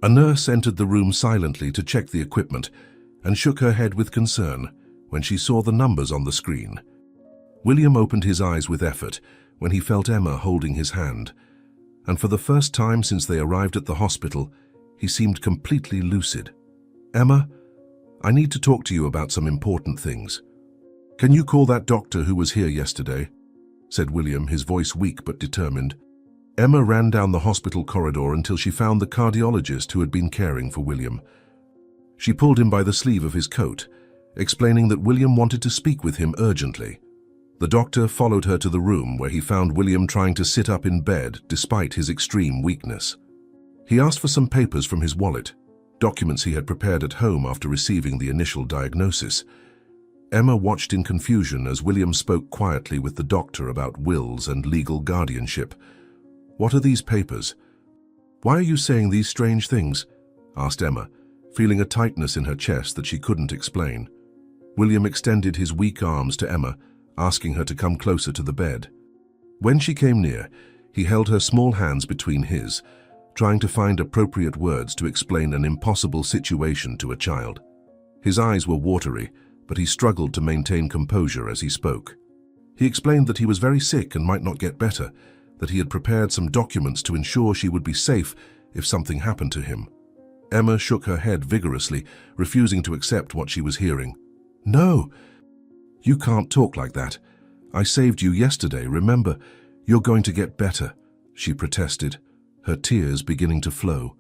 [SPEAKER 1] A nurse entered the room silently to check the equipment and shook her head with concern when she saw the numbers on the screen. William opened his eyes with effort when he felt Emma holding his hand, and for the first time since they arrived at the hospital, he seemed completely lucid. "Emma, I need to talk to you about some important things. Can you call that doctor who was here yesterday?" said William, his voice weak but determined. Emma ran down the hospital corridor until she found the cardiologist who had been caring for William. She pulled him by the sleeve of his coat, explaining that William wanted to speak with him urgently. The doctor followed her to the room where he found William trying to sit up in bed despite his extreme weakness. He asked for some papers from his wallet, documents he had prepared at home after receiving the initial diagnosis. Emma watched in confusion as William spoke quietly with the doctor about wills and legal guardianship. "What are these papers? Why are you saying these strange things?" asked Emma, feeling a tightness in her chest that she couldn't explain. William extended his weak arms to Emma, asking her to come closer to the bed. When she came near, he held her small hands between his, trying to find appropriate words to explain an impossible situation to a child. His eyes were watery, but he struggled to maintain composure as he spoke. He explained that he was very sick and might not get better, that he had prepared some documents to ensure she would be safe if something happened to him. Emma shook her head vigorously, refusing to accept what she was hearing. "No! You can't talk like that. I saved you yesterday, remember? You're going to get better," she protested, her tears beginning to flow.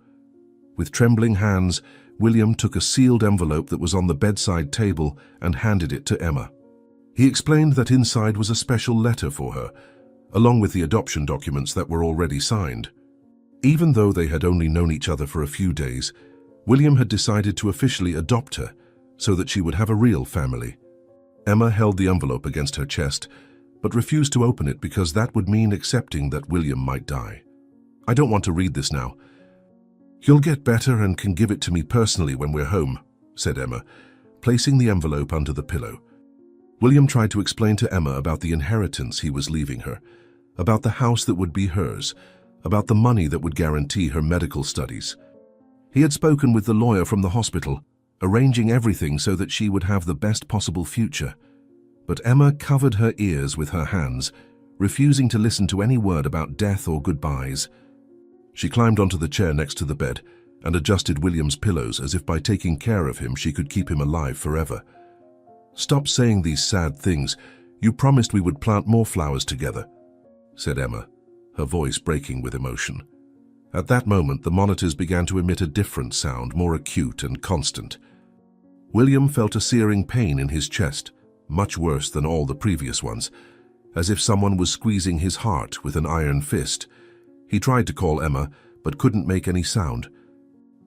[SPEAKER 1] With trembling hands, William took a sealed envelope that was on the bedside table and handed it to Emma. He explained that inside was a special letter for her, along with the adoption documents that were already signed. Even though they had only known each other for a few days, William had decided to officially adopt her so that she would have a real family. Emma held the envelope against her chest, but refused to open it because that would mean accepting that William might die. "I don't want to read this now. You'll get better and can give it to me personally when we're home," said Emma, placing the envelope under the pillow. William tried to explain to Emma about the inheritance he was leaving her, about the house that would be hers, about the money that would guarantee her medical studies. He had spoken with the lawyer from the hospital, arranging everything so that she would have the best possible future. But Emma covered her ears with her hands, refusing to listen to any word about death or goodbyes. She climbed onto the chair next to the bed and adjusted William's pillows as if by taking care of him she could keep him alive forever. "Stop saying these sad things. You promised we would plant more flowers together," said Emma, her voice breaking with emotion. At that moment, the monitors began to emit a different sound, more acute and constant. William felt a searing pain in his chest, much worse than all the previous ones, as if someone was squeezing his heart with an iron fist. He tried to call Emma, but couldn't make any sound.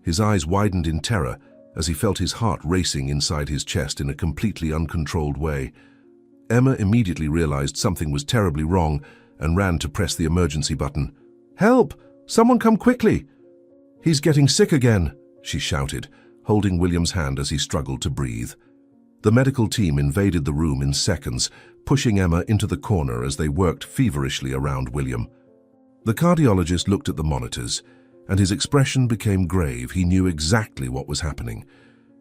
[SPEAKER 1] His eyes widened in terror as he felt his heart racing inside his chest in a completely uncontrolled way. Emma immediately realized something was terribly wrong and ran to press the emergency button. "Help! Someone come quickly!" "He's getting sick again," she shouted, holding William's hand as he struggled to breathe. The medical team invaded the room in seconds, pushing Emma into the corner as they worked feverishly around William. The cardiologist looked at the monitors, and his expression became grave. He knew exactly what was happening.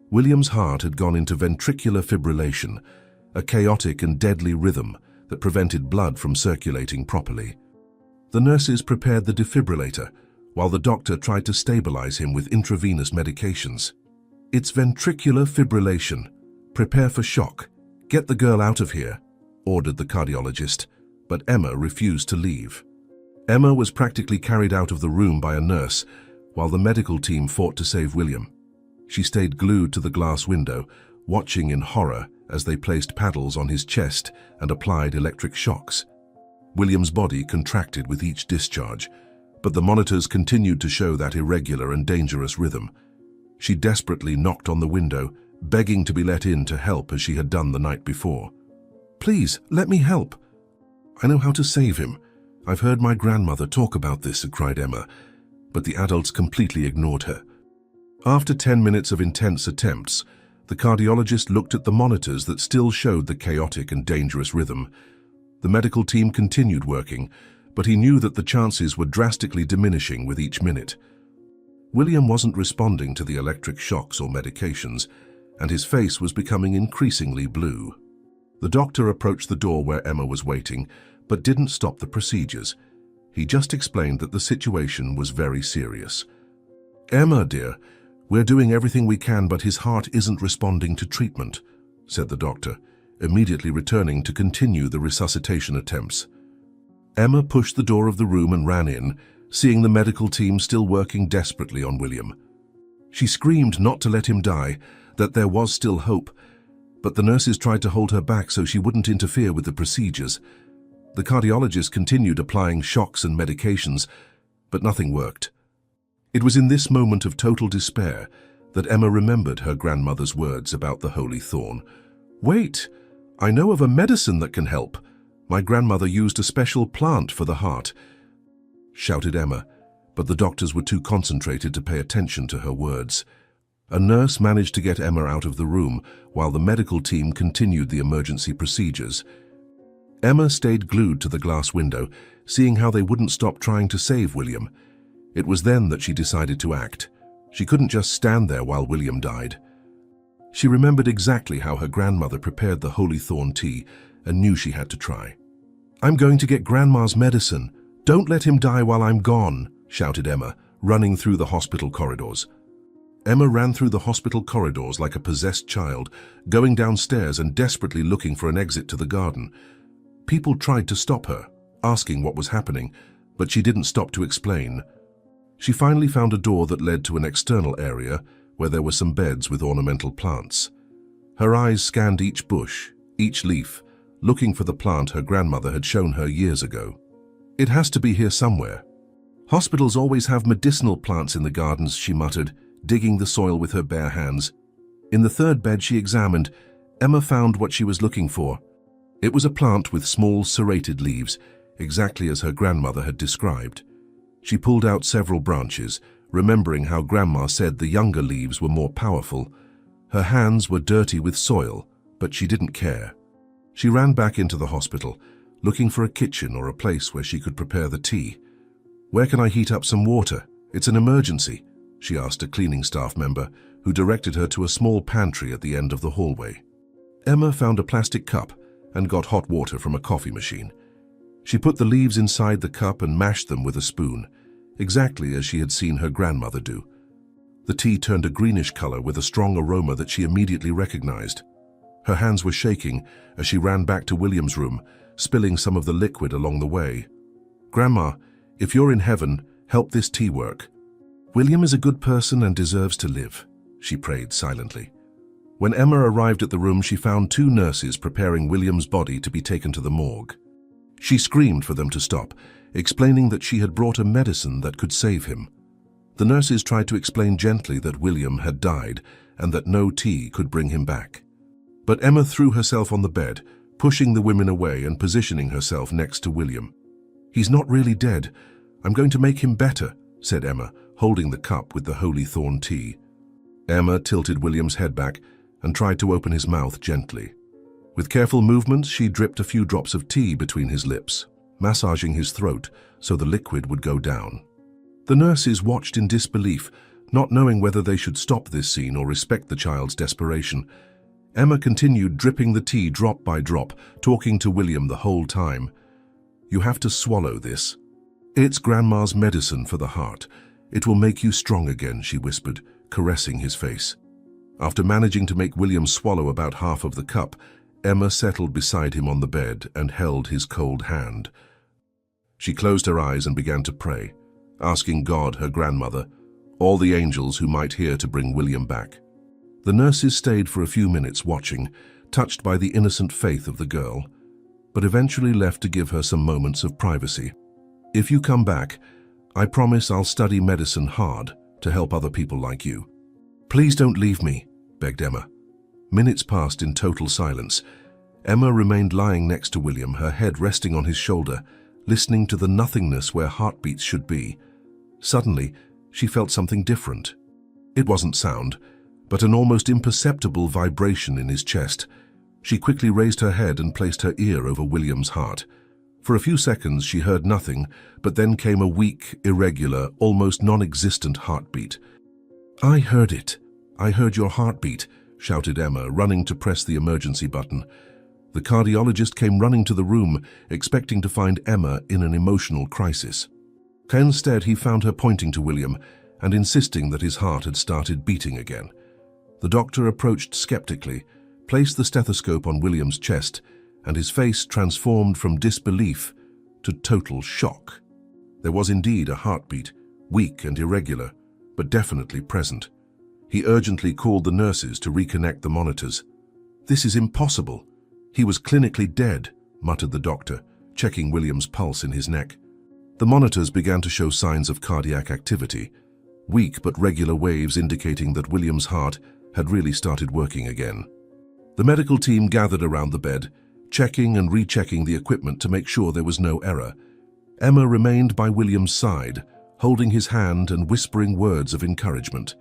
[SPEAKER 1] William's heart had gone into ventricular fibrillation, a chaotic and deadly rhythm that prevented blood from circulating properly. The nurses prepared the defibrillator, while the doctor tried to stabilize him with intravenous medications. "It's ventricular fibrillation. Prepare for shock. Get the girl out of here," ordered the cardiologist, but Emma refused to leave. Emma was practically carried out of the room by a nurse, while the medical team fought to save William. She stayed glued to the glass window, watching in horror as they placed paddles on his chest and applied electric shocks. William's body contracted with each discharge, but the monitors continued to show that irregular and dangerous rhythm. She desperately knocked on the window, begging to be let in to help as she had done the night before. "Please, let me help. I know how to save him. I've heard my grandmother talk about this," cried Emma, but the adults completely ignored her. After 10 minutes of intense attempts, the cardiologist looked at the monitors that still showed the chaotic and dangerous rhythm. The medical team continued working, but he knew that the chances were drastically diminishing with each minute. William wasn't responding to the electric shocks or medications, and his face was becoming increasingly blue. The doctor approached the door where Emma was waiting, but didn't stop the procedures. He just explained that the situation was very serious. "Emma, dear, we're doing everything we can, but his heart isn't responding to treatment," said the doctor, immediately returning to continue the resuscitation attempts. Emma pushed the door of the room and ran in, seeing the medical team still working desperately on William. She screamed not to let him die, that there was still hope, but the nurses tried to hold her back so she wouldn't interfere with the procedures. The cardiologist continued applying shocks and medications, but nothing worked. It was in this moment of total despair that Emma remembered her grandmother's words about the holy thorn. "Wait, I know of a medicine that can help. My grandmother used a special plant for the heart," shouted Emma, but the doctors were too concentrated to pay attention to her words. A nurse managed to get Emma out of the room while the medical team continued the emergency procedures. Emma stayed glued to the glass window, seeing how they wouldn't stop trying to save William. It was then that she decided to act. She couldn't just stand there while William died. She remembered exactly how her grandmother prepared the holy thorn tea and knew she had to try. "I'm going to get Grandma's medicine. Don't let him die while I'm gone," shouted Emma, running through the hospital corridors. Emma ran through the hospital corridors like a possessed child, going downstairs and desperately looking for an exit to the garden. People tried to stop her, asking what was happening, but she didn't stop to explain. She finally found a door that led to an external area where there were some beds with ornamental plants. Her eyes scanned each bush, each leaf, looking for the plant her grandmother had shown her years ago. "It has to be here somewhere. Hospitals always have medicinal plants in the gardens," she muttered, digging the soil with her bare hands. In the third bed she examined, Emma found what she was looking for. It was a plant with small serrated leaves, exactly as her grandmother had described. She pulled out several branches, remembering how Grandma said the younger leaves were more powerful. Her hands were dirty with soil, but she didn't care. She ran back into the hospital, looking for a kitchen or a place where she could prepare the tea. "Where can I heat up some water? It's an emergency," she asked a cleaning staff member, who directed her to a small pantry at the end of the hallway. Emma found a plastic cup and got hot water from a coffee machine. She put the leaves inside the cup and mashed them with a spoon, exactly as she had seen her grandmother do. The tea turned a greenish color with a strong aroma that she immediately recognized. Her hands were shaking as she ran back to William's room, spilling some of the liquid along the way. "Grandma, if you're in heaven, help this tea work. William is a good person and deserves to live," she prayed silently. When Emma arrived at the room, she found 2 nurses preparing William's body to be taken to the morgue. She screamed for them to stop, explaining that she had brought a medicine that could save him. The nurses tried to explain gently that William had died and that no tea could bring him back. But Emma threw herself on the bed, pushing the women away and positioning herself next to William. "He's not really dead. I'm going to make him better," said Emma, holding the cup with the holy thorn tea. Emma tilted William's head back and tried to open his mouth gently. With careful movements, she dripped a few drops of tea between his lips, massaging his throat so the liquid would go down. The nurses watched in disbelief, not knowing whether they should stop this scene or respect the child's desperation. Emma continued dripping the tea drop by drop, talking to William the whole time. "You have to swallow this. It's Grandma's medicine for the heart. It will make you strong again," she whispered, caressing his face. After managing to make William swallow about half of the cup, Emma settled beside him on the bed and held his cold hand. She closed her eyes and began to pray, asking God, her grandmother, all the angels who might hear to bring William back. The nurses stayed for a few minutes watching, touched by the innocent faith of the girl, but eventually left to give her some moments of privacy. "If you come back, I promise I'll study medicine hard to help other people like you. Please don't leave me," begged Emma. Minutes passed in total silence. Emma remained lying next to William, her head resting on his shoulder, listening to the nothingness where heartbeats should be. Suddenly, she felt something different. It wasn't sound, but an almost imperceptible vibration in his chest. She quickly raised her head and placed her ear over William's heart. For a few seconds she heard nothing, but then came a weak, irregular, almost non-existent heartbeat. "I heard it. I heard your heartbeat," shouted Emma, running to press the emergency button. The cardiologist came running to the room, expecting to find Emma in an emotional crisis. Instead, he found her pointing to William and insisting that his heart had started beating again. The doctor approached skeptically, placed the stethoscope on William's chest, and his face transformed from disbelief to total shock. There was indeed a heartbeat, weak and irregular, but definitely present. He urgently called the nurses to reconnect the monitors. "This is impossible. He was clinically dead," muttered the doctor, checking William's pulse in his neck. The monitors began to show signs of cardiac activity, weak but regular waves indicating that William's heart had really started working again. The medical team gathered around the bed, checking and rechecking the equipment to make sure there was no error. Emma remained by William's side, holding his hand and whispering words of encouragement.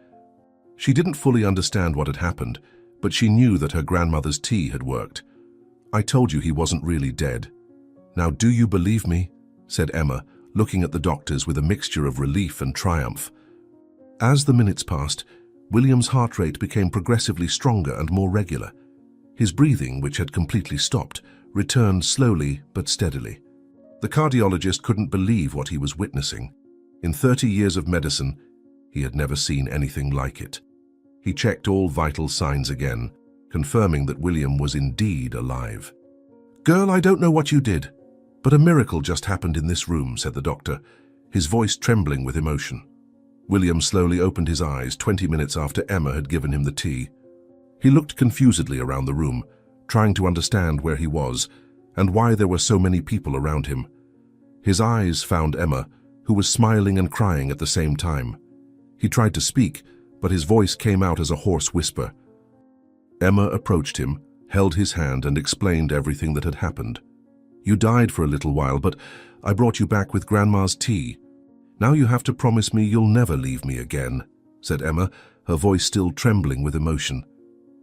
[SPEAKER 1] She didn't fully understand what had happened, but she knew that her grandmother's tea had worked. "I told you he wasn't really dead," "Now do you believe me?" said Emma, looking at the doctors with a mixture of relief and triumph. As the minutes passed, William's heart rate became progressively stronger and more regular. His breathing, which had completely stopped, returned slowly but steadily. The cardiologist couldn't believe what he was witnessing. In 30 years of medicine, he had never seen anything like it. He checked all vital signs again, confirming that William was indeed alive. "Girl, I don't know what you did, but a miracle just happened in this room," said the doctor, his voice trembling with emotion. William slowly opened his eyes 20 minutes after Emma had given him the tea. He looked confusedly around the room, trying to understand where he was and why there were so many people around him. His eyes found Emma, who was smiling and crying at the same time. He tried to speak, but his voice came out as a hoarse whisper. Emma approached him, held his hand, and explained everything that had happened. "You died for a little while, but I brought you back with Grandma's tea. Now you have to promise me you'll never leave me again," said Emma, her voice still trembling with emotion.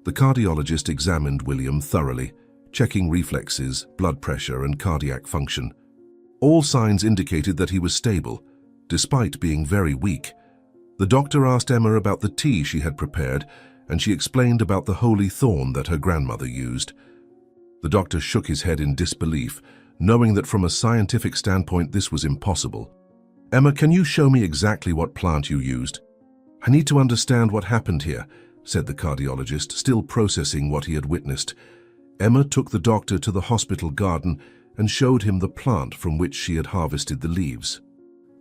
[SPEAKER 1] The cardiologist examined William thoroughly, checking reflexes, blood pressure, and cardiac function. All signs indicated that he was stable, despite being very weak. The doctor asked Emma about the tea she had prepared, and she explained about the holy thorn that her grandmother used. The doctor shook his head in disbelief, knowing that from a scientific standpoint this was impossible. "Emma, can you show me exactly what plant you used? I need to understand what happened here," said the cardiologist, still processing what he had witnessed. Emma took the doctor to the hospital garden and showed him the plant from which she had harvested the leaves.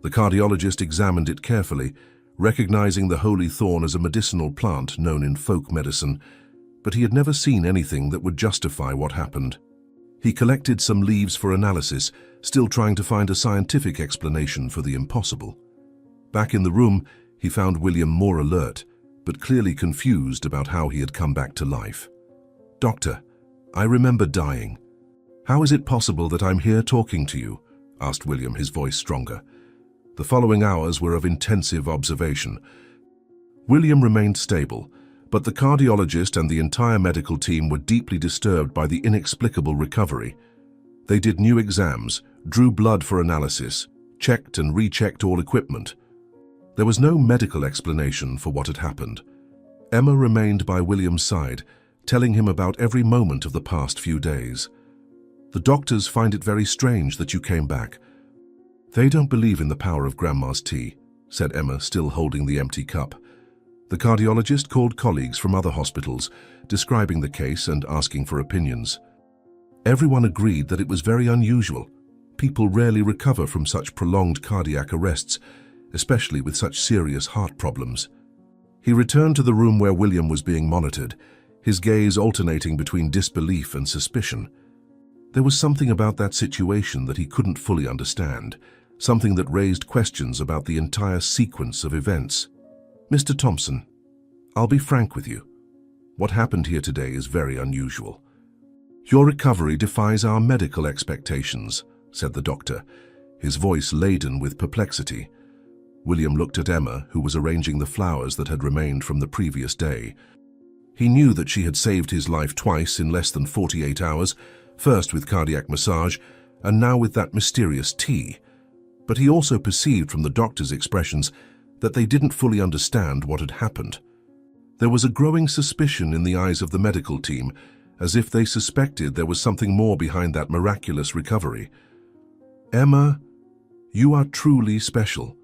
[SPEAKER 1] The cardiologist examined it carefully, recognizing the holy thorn as a medicinal plant known in folk medicine, but he had never seen anything that would justify what happened. He collected some leaves for analysis, still trying to find a scientific explanation for the impossible. Back in the room, he found William more alert, but clearly confused about how he had come back to life. "Doctor, I remember dying. How is it possible that I'm here talking to you?" asked William, his voice stronger. The following hours were of intensive observation. William remained stable, but the cardiologist and the entire medical team were deeply disturbed by the inexplicable recovery. They did new exams, drew blood for analysis, checked and rechecked all equipment. There was no medical explanation for what had happened. Emma remained by William's side, telling him about every moment of the past few days. "The doctors find it very strange that you came back. They don't believe in the power of Grandma's tea," said Emma, still holding the empty cup. The cardiologist called colleagues from other hospitals, describing the case and asking for opinions. Everyone agreed that it was very unusual. People rarely recover from such prolonged cardiac arrests, especially with such serious heart problems. He returned to the room where William was being monitored, his gaze alternating between disbelief and suspicion. There was something about that situation that he couldn't fully understand, something that raised questions about the entire sequence of events. "Mr. Thompson, I'll be frank with you. What happened here today is very unusual. Your recovery defies our medical expectations," said the doctor, his voice laden with perplexity. William looked at Emma, who was arranging the flowers that had remained from the previous day. He knew that she had saved his life twice in less than 48 hours, first with cardiac massage, and now with that mysterious tea. But he also perceived from the doctor's expressions that they didn't fully understand what had happened. There was a growing suspicion in the eyes of the medical team, as if they suspected there was something more behind that miraculous recovery. "Emma, you are truly special.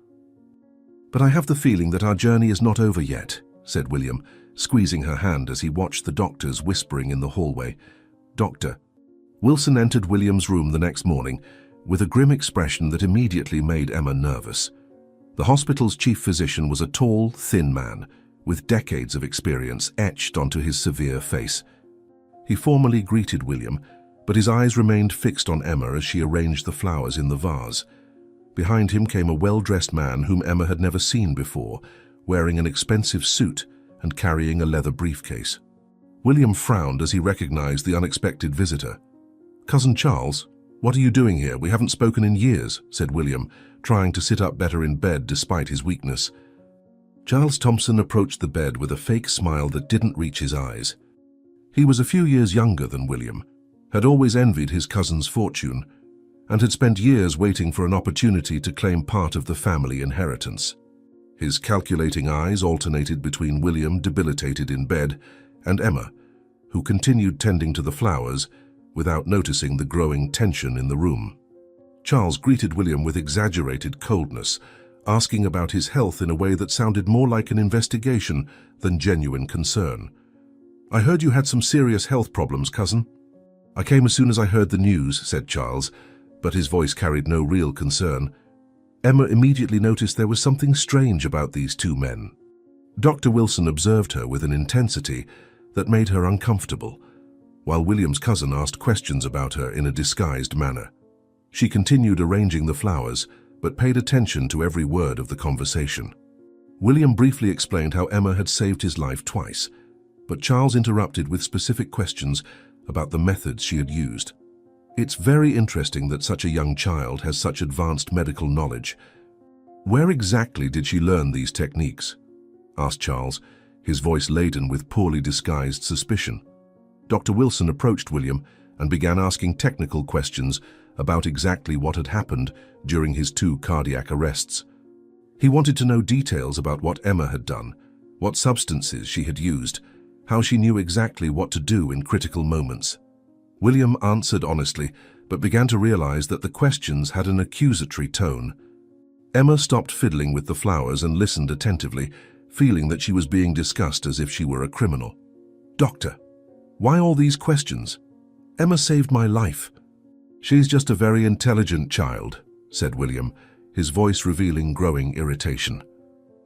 [SPEAKER 1] But I have the feeling that our journey is not over yet," said William, squeezing her hand as he watched the doctors whispering in the hallway. "Doctor." Wilson entered William's room the next morning with a grim expression that immediately made Emma nervous. The hospital's chief physician was a tall, thin man, with decades of experience etched onto his severe face. He formally greeted William, but his eyes remained fixed on Emma as she arranged the flowers in the vase. Behind him came a well-dressed man whom Emma had never seen before, wearing an expensive suit and carrying a leather briefcase. William frowned as he recognized the unexpected visitor. "Cousin Charles, what are you doing here? We haven't spoken in years," said William, trying to sit up better in bed despite his weakness. Charles Thompson approached the bed with a fake smile that didn't reach his eyes. He was a few years younger than William, had always envied his cousin's fortune, and had spent years waiting for an opportunity to claim part of the family inheritance. His calculating eyes alternated between William, debilitated in bed, and Emma, who continued tending to the flowers without noticing the growing tension in the room. Charles greeted William with exaggerated coldness, asking about his health in a way that sounded more like an investigation than genuine concern. "I heard you had some serious health problems, cousin." "I came as soon as I heard the news," said Charles, but his voice carried no real concern. Emma immediately noticed there was something strange about these two men. Dr. Wilson observed her with an intensity that made her uncomfortable, while William's cousin asked questions about her in a disguised manner. She continued arranging the flowers, but paid attention to every word of the conversation. William briefly explained how Emma had saved his life twice, but Charles interrupted with specific questions about the methods she had used. "It's very interesting that such a young child has such advanced medical knowledge. Where exactly did she learn these techniques?" asked Charles, his voice laden with poorly disguised suspicion. Dr. Wilson approached William and began asking technical questions about exactly what had happened during his 2 cardiac arrests. He wanted to know details about what Emma had done, what substances she had used, how she knew exactly what to do in critical moments. William answered honestly, but began to realize that the questions had an accusatory tone. Emma stopped fiddling with the flowers and listened attentively, feeling that she was being discussed as if she were a criminal. "Doctor, why all these questions? Emma saved my life." "She's just a very intelligent child," said William, his voice revealing growing irritation.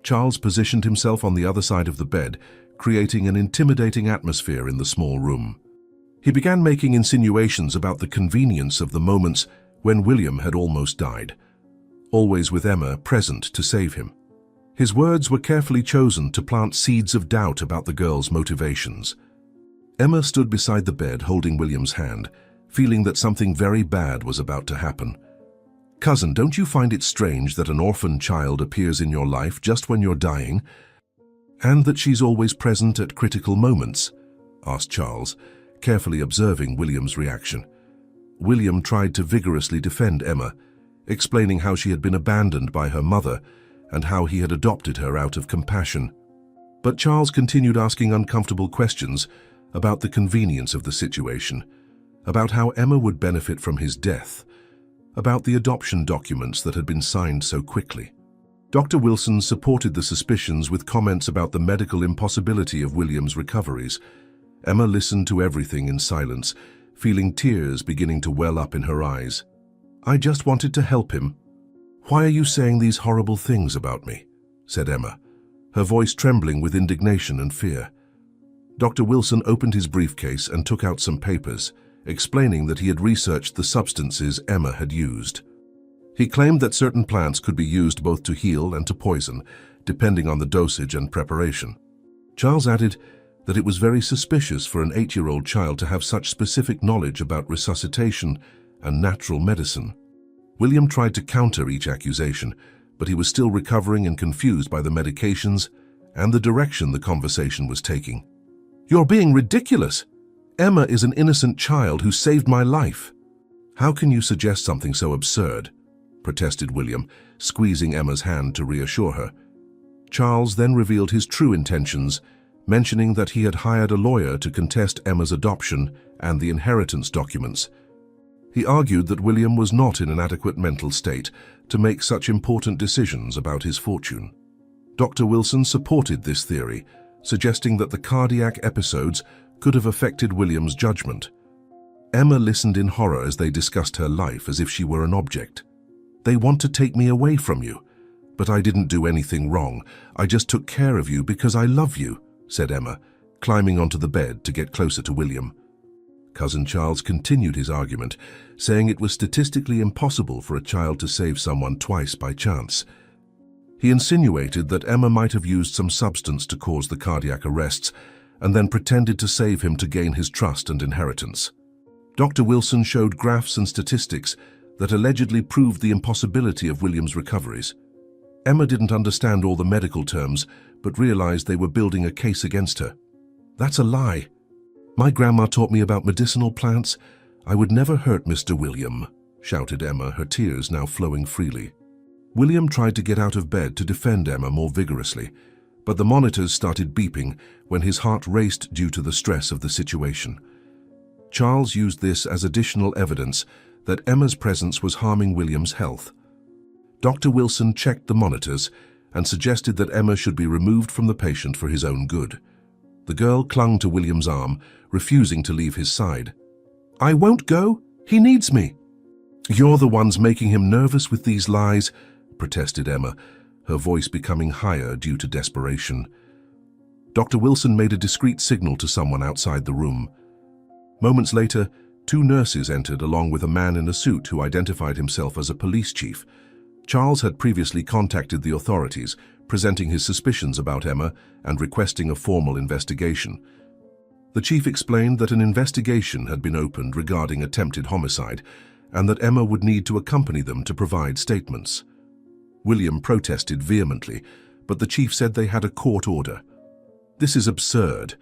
[SPEAKER 1] Charles positioned himself on the other side of the bed, creating an intimidating atmosphere in the small room. He began making insinuations about the convenience of the moments when William had almost died, always with Emma present to save him. His words were carefully chosen to plant seeds of doubt about the girl's motivations. Emma stood beside the bed holding William's hand, feeling that something very bad was about to happen. "Cousin, don't you find it strange that an orphan child appears in your life just when you're dying, and that she's always present at critical moments?" asked Charles, carefully observing William's reaction. William tried to vigorously defend Emma, explaining how she had been abandoned by her mother and how he had adopted her out of compassion. But Charles continued asking uncomfortable questions about the convenience of the situation, about how Emma would benefit from his death, about the adoption documents that had been signed so quickly. Dr. Wilson supported the suspicions with comments about the medical impossibility of William's recoveries. Emma listened to everything in silence, feeling tears beginning to well up in her eyes. "I just wanted to help him." "Why are you saying these horrible things about me?" said Emma, her voice trembling with indignation and fear. Dr. Wilson opened his briefcase and took out some papers, explaining that he had researched the substances Emma had used. He claimed that certain plants could be used both to heal and to poison, depending on the dosage and preparation. Charles added that it was very suspicious for an 8-year-old child to have such specific knowledge about resuscitation and natural medicine. William tried to counter each accusation, but he was still recovering and confused by the medications and the direction the conversation was taking. "You're being ridiculous! Emma is an innocent child who saved my life." "How can you suggest something so absurd?" protested William, squeezing Emma's hand to reassure her. Charles then revealed his true intentions, mentioning that he had hired a lawyer to contest Emma's adoption and the inheritance documents. He argued that William was not in an adequate mental state to make such important decisions about his fortune. Dr. Wilson supported this theory, suggesting that the cardiac episodes could have affected William's judgment. Emma listened in horror as they discussed her life as if she were an object. "They want to take me away from you. But I didn't do anything wrong. I just took care of you because I love you," said Emma, climbing onto the bed to get closer to William. Cousin Charles continued his argument, saying it was statistically impossible for a child to save someone twice by chance. He insinuated that Emma might have used some substance to cause the cardiac arrests and then pretended to save him to gain his trust and inheritance. Dr. Wilson showed graphs and statistics that allegedly proved the impossibility of William's recoveries. Emma didn't understand all the medical terms, but realized they were building a case against her. "That's a lie. My grandma taught me about medicinal plants. I would never hurt Mr. William," shouted Emma, her tears now flowing freely. William tried to get out of bed to defend Emma more vigorously, but the monitors started beeping when his heart raced due to the stress of the situation. Charles used this as additional evidence that Emma's presence was harming William's health. Dr. Wilson checked the monitors and suggested that Emma should be removed from the patient for his own good. The girl clung to William's arm, refusing to leave his side. "I won't go. He needs me." "You're the ones making him nervous with these lies," protested Emma, her voice becoming higher due to desperation. Dr. Wilson made a discreet signal to someone outside the room. Moments later, 2 nurses entered along with a man in a suit who identified himself as a police chief. Charles had previously contacted the authorities, presenting his suspicions about Emma and requesting a formal investigation. The chief explained that an investigation had been opened regarding attempted homicide and that Emma would need to accompany them to provide statements. William protested vehemently, but the chief said they had a court order. "This is absurd.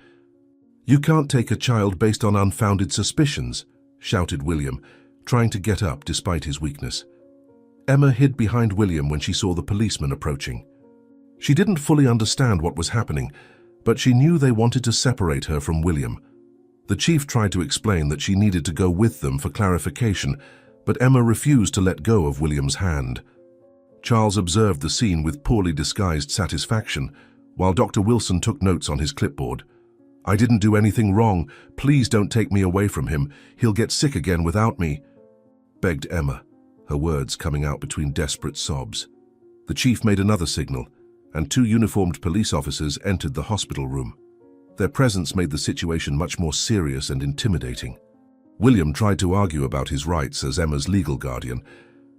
[SPEAKER 1] You can't take a child based on unfounded suspicions," shouted William, trying to get up despite his weakness. Emma hid behind William when she saw the policeman approaching. She didn't fully understand what was happening, but she knew they wanted to separate her from William. The chief tried to explain that she needed to go with them for clarification, but Emma refused to let go of William's hand. Charles observed the scene with poorly disguised satisfaction, while Dr. Wilson took notes on his clipboard. "I didn't do anything wrong. Please don't take me away from him. He'll get sick again without me," begged Emma, her words coming out between desperate sobs. The chief made another signal, and 2 uniformed police officers entered the hospital room. Their presence made the situation much more serious and intimidating. William tried to argue about his rights as Emma's legal guardian,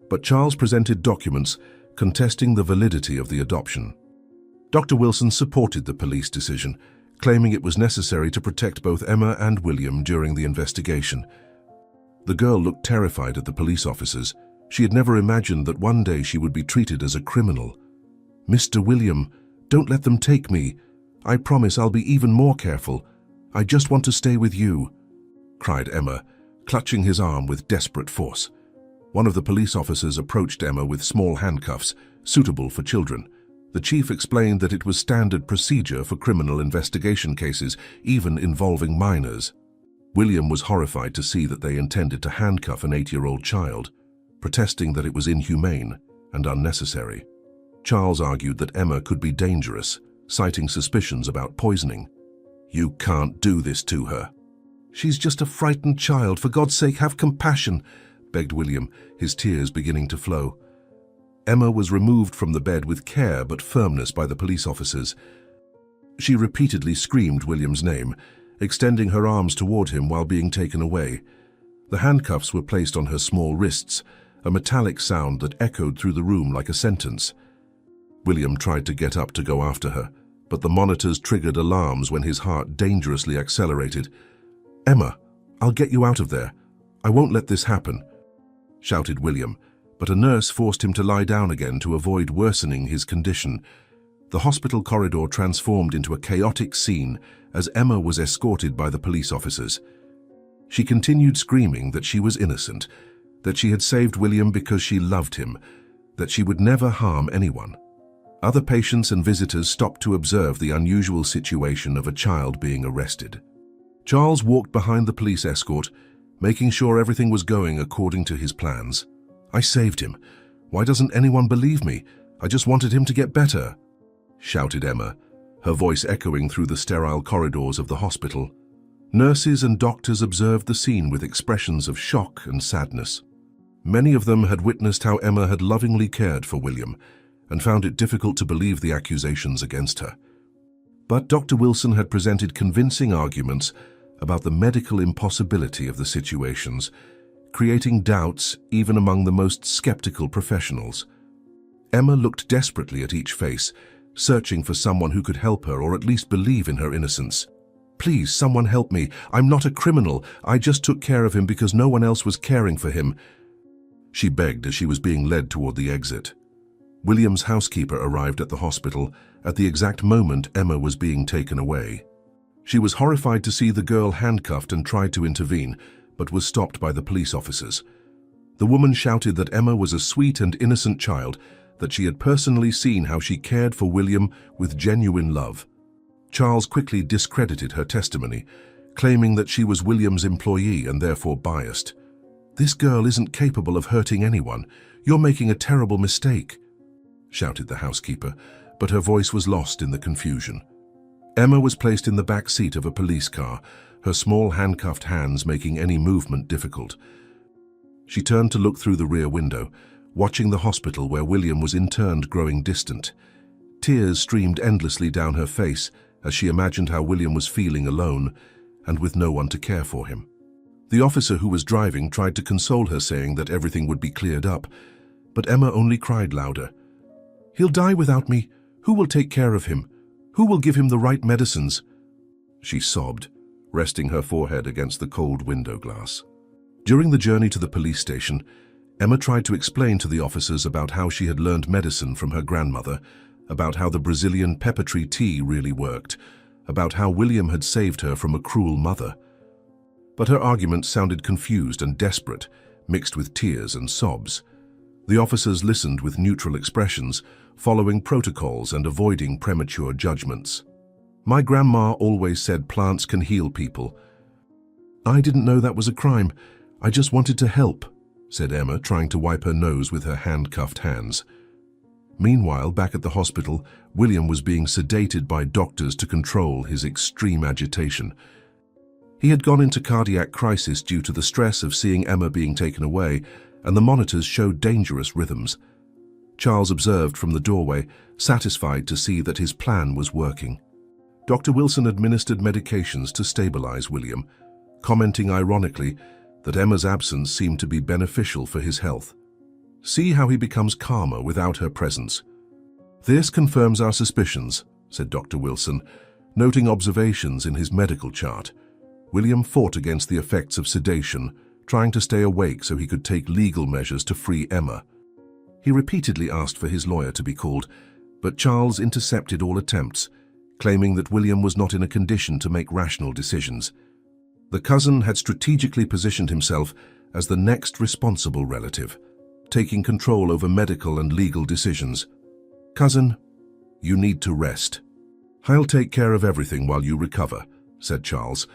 [SPEAKER 1] but Charles presented documents contesting the validity of the adoption. Dr. Wilson supported the police decision, claiming it was necessary to protect both Emma and William during the investigation. The girl looked terrified at the police officers. She had never imagined that one day she would be treated as a criminal. "Mr. William, don't let them take me. I promise I'll be even more careful. I just want to stay with you," cried Emma, clutching his arm with desperate force. One of the police officers approached Emma with small handcuffs, suitable for children. The chief explained that it was standard procedure for criminal investigation cases, even involving minors. William was horrified to see that they intended to handcuff an 8-year-old child, protesting that it was inhumane and unnecessary. Charles argued that Emma could be dangerous, citing suspicions about poisoning. "You can't do this to her." "She's just a frightened child. For God's sake, have compassion," begged William, his tears beginning to flow. Emma was removed from the bed with care but firmness by the police officers. She repeatedly screamed William's name, extending her arms toward him while being taken away. The handcuffs were placed on her small wrists, a metallic sound that echoed through the room like a sentence. William tried to get up to go after her, but the monitors triggered alarms when his heart dangerously accelerated. "Emma, I'll get you out of there. I won't let this happen," shouted William, but a nurse forced him to lie down again to avoid worsening his condition. The hospital corridor transformed into a chaotic scene as Emma was escorted by the police officers. She continued screaming that she was innocent, that she had saved William because she loved him, that she would never harm anyone. Other patients and visitors stopped to observe the unusual situation of a child being arrested. Charles walked behind the police escort, making sure everything was going according to his plans. "I saved him. Why doesn't anyone believe me? I just wanted him to get better," shouted Emma, her voice echoing through the sterile corridors of the hospital. Nurses and doctors observed the scene with expressions of shock and sadness. Many of them had witnessed how Emma had lovingly cared for William and found it difficult to believe the accusations against her. But Dr. Wilson had presented convincing arguments about the medical impossibility of the situations, creating doubts even among the most skeptical professionals. Emma looked desperately at each face, searching for someone who could help her or at least believe in her innocence. "Please, someone help me. I'm not a criminal. I just took care of him because no one else was caring for him," she begged as she was being led toward the exit. William's housekeeper arrived at the hospital at the exact moment Emma was being taken away. She was horrified to see the girl handcuffed and tried to intervene, but was stopped by the police officers. The woman shouted that Emma was a sweet and innocent child, that she had personally seen how she cared for William with genuine love. Charles quickly discredited her testimony, claiming that she was William's employee and therefore biased. "This girl isn't capable of hurting anyone. You're making a terrible mistake," shouted the housekeeper, but her voice was lost in the confusion. Emma was placed in the back seat of a police car, her small handcuffed hands making any movement difficult. She turned to look through the rear window, watching the hospital where William was interned growing distant. Tears streamed endlessly down her face as she imagined how William was feeling alone and with no one to care for him. The officer who was driving tried to console her, saying that everything would be cleared up, but Emma only cried louder. "He'll die without me. Who will take care of him? Who will give him the right medicines?" She sobbed, resting her forehead against the cold window glass. During the journey to the police station, Emma tried to explain to the officers about how she had learned medicine from her grandmother, about how the Brazilian pepper tree tea really worked, about how William had saved her from a cruel mother. But her argument sounded confused and desperate, mixed with tears and sobs. The officers listened with neutral expressions, following protocols and avoiding premature judgments. "My grandma always said plants can heal people." "I didn't know that was a crime. I just wanted to help," said Emma, trying to wipe her nose with her handcuffed hands. Meanwhile, back at the hospital, William was being sedated by doctors to control his extreme agitation. He had gone into cardiac crisis due to the stress of seeing Emma being taken away, and the monitors showed dangerous rhythms. Charles observed from the doorway, satisfied to see that his plan was working. Dr. Wilson administered medications to stabilize William, commenting ironically that Emma's absence seemed to be beneficial for his health. "See how he becomes calmer without her presence." "This confirms our suspicions," said Dr. Wilson, noting observations in his medical chart. William fought against the effects of sedation, trying to stay awake so he could take legal measures to free Emma. He repeatedly asked for his lawyer to be called, but Charles intercepted all attempts, claiming that William was not in a condition to make rational decisions. The cousin had strategically positioned himself as the next responsible relative, taking control over medical and legal decisions. "Cousin, you need to rest." "I'll take care of everything while you recover," said Charles,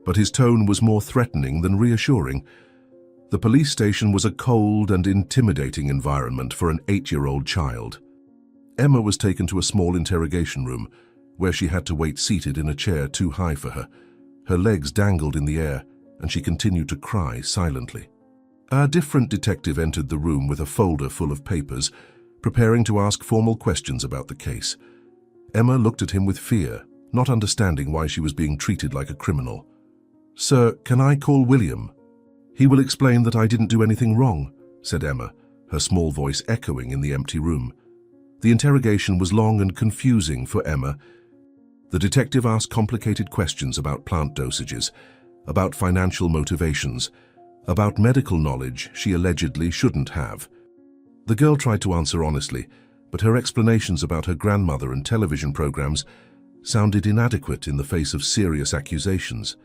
[SPEAKER 1] but his tone was more threatening than reassuring. The police station was a cold and intimidating environment for an 8-year-old child. Emma was taken to a small interrogation room, where she had to wait seated in a chair too high for her. Her legs dangled in the air, and she continued to cry silently. A different detective entered the room with a folder full of papers, preparing to ask formal questions about the case. Emma looked at him with fear, not understanding why she was being treated like a criminal. "Sir, can I call William?" "He will explain that I didn't do anything wrong," said Emma, her small voice echoing in the empty room. The interrogation was long and confusing for Emma. The detective asked complicated questions about plant dosages, about financial motivations, about medical knowledge she allegedly shouldn't have. The girl tried to answer honestly, but her explanations about her grandmother and television programs sounded inadequate in the face of serious accusations.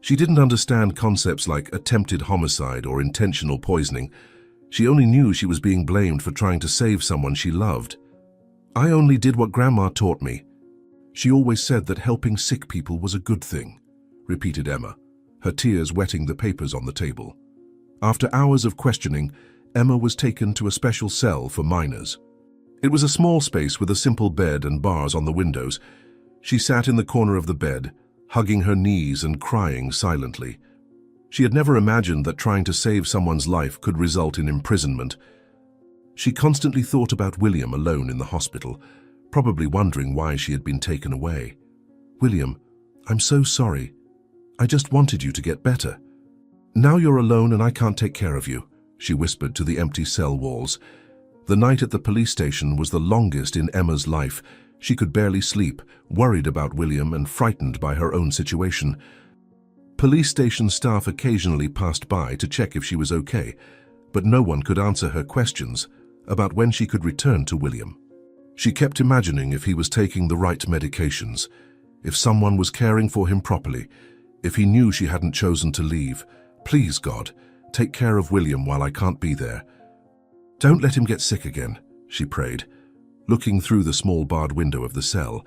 [SPEAKER 1] She didn't understand concepts like attempted homicide or intentional poisoning. She only knew she was being blamed for trying to save someone she loved. "I only did what Grandma taught me. She always said that helping sick people was a good thing," repeated Emma, her tears wetting the papers on the table. After hours of questioning, Emma was taken to a special cell for minors. It was a small space with a simple bed and bars on the windows. She sat in the corner of the bed, hugging her knees and crying silently. She had never imagined that trying to save someone's life could result in imprisonment. She constantly thought about William alone in the hospital, probably wondering why she had been taken away. "William, I'm so sorry. I just wanted you to get better. Now you're alone and I can't take care of you," she whispered to the empty cell walls. The night at the police station was the longest in Emma's life. She could barely sleep, worried about William and frightened by her own situation. Police station staff occasionally passed by to check if she was okay, but no one could answer her questions about when she could return to William. She kept imagining if he was taking the right medications, if someone was caring for him properly, if he knew she hadn't chosen to leave. "Please, God, take care of William while I can't be there. Don't let him get sick again, she prayed. Looking through the small barred window of the cell,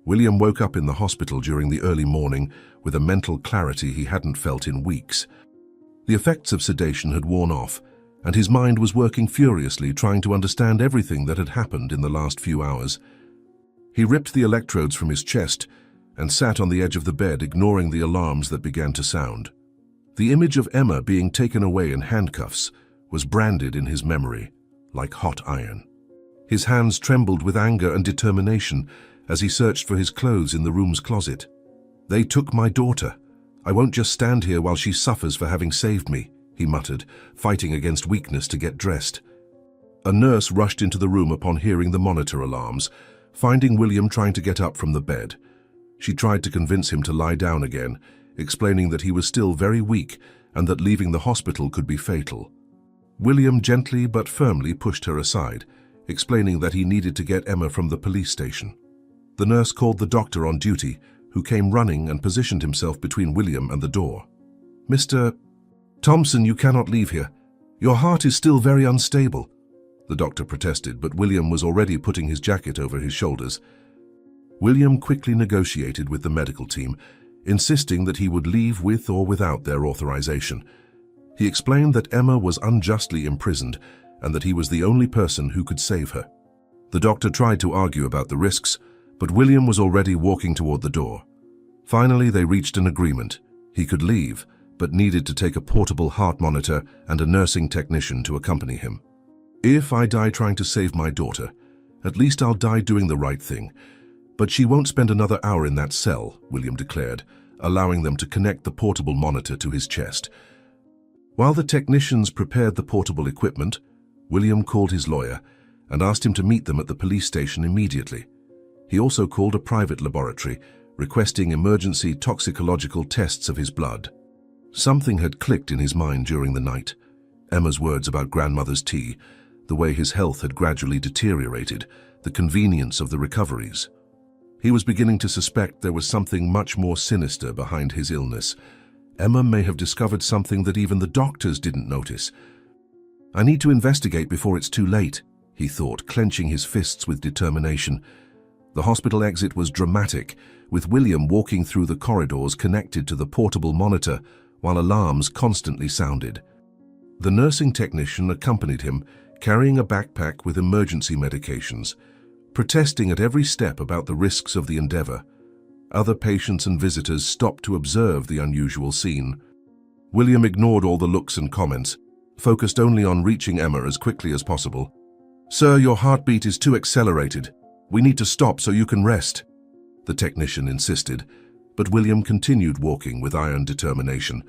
[SPEAKER 1] William woke up in the hospital during the early morning with a mental clarity he hadn't felt in weeks. The effects of sedation had worn off, and his mind was working furiously trying to understand everything that had happened in the last few hours. He ripped the electrodes from his chest and sat on the edge of the bed, ignoring the alarms that began to sound. The image of Emma being taken away in handcuffs was branded in his memory like hot iron. His hands trembled with anger and determination as he searched for his clothes in the room's closet. "They took my daughter. I won't just stand here while she suffers for having saved me," he muttered, fighting against weakness to get dressed. A nurse rushed into the room upon hearing the monitor alarms, finding William trying to get up from the bed. She tried to convince him to lie down again, explaining that he was still very weak and that leaving the hospital could be fatal. William gently but firmly pushed her aside, explaining that he needed to get Emma from the police station. The nurse called the doctor on duty, who came running and positioned himself between William and the door. "Mr. Thompson, you cannot leave here. Your heart is still very unstable," the doctor protested, but William was already putting his jacket over his shoulders. William quickly negotiated with the medical team, insisting that he would leave with or without their authorization. He explained that Emma was unjustly imprisoned and that he was the only person who could save her. The doctor tried to argue about the risks, but William was already walking toward the door. Finally, they reached an agreement. He could leave, but needed to take a portable heart monitor and a nursing technician to accompany him. "If I die trying to save my daughter, at least I'll die doing the right thing. But she won't spend another hour in that cell," William declared, allowing them to connect the portable monitor to his chest. While the technicians prepared the portable equipment, William called his lawyer and asked him to meet them at the police station immediately. He also called a private laboratory, requesting emergency toxicological tests of his blood. Something had clicked in his mind during the night. Emma's words about grandmother's tea, the way his health had gradually deteriorated, the convenience of the recoveries. He was beginning to suspect there was something much more sinister behind his illness. Emma may have discovered something that even the doctors didn't notice. "I need to investigate before it's too late," he thought, clenching his fists with determination. The hospital exit was dramatic, with William walking through the corridors connected to the portable monitor while alarms constantly sounded. The nursing technician accompanied him, carrying a backpack with emergency medications, protesting at every step about the risks of the endeavor. Other patients and visitors stopped to observe the unusual scene. William ignored all the looks and comments, focused only on reaching Emma as quickly as possible. "Sir, your heartbeat is too accelerated. We need to stop so you can rest," the technician insisted, but William continued walking with iron determination.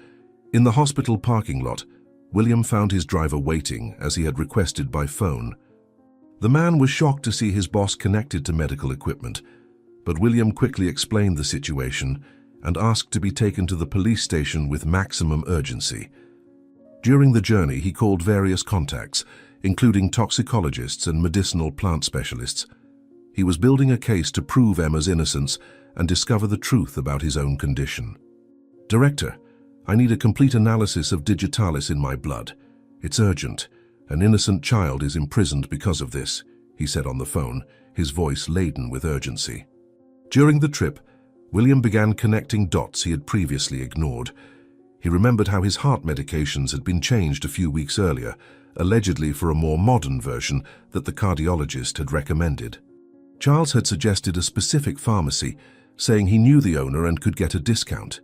[SPEAKER 1] In the hospital parking lot, William found his driver waiting as he had requested by phone. The man was shocked to see his boss connected to medical equipment, but William quickly explained the situation and asked to be taken to the police station with maximum urgency. During the journey, he called various contacts, including toxicologists and medicinal plant specialists. He was building a case to prove Emma's innocence and discover the truth about his own condition. "Director, I need a complete analysis of digitalis in my blood. It's urgent. An innocent child is imprisoned because of this," he said on the phone, his voice laden with urgency. During the trip, William began connecting dots he had previously ignored. He remembered how his heart medications had been changed a few weeks earlier, allegedly for a more modern version that the cardiologist had recommended. Charles had suggested a specific pharmacy, saying he knew the owner and could get a discount.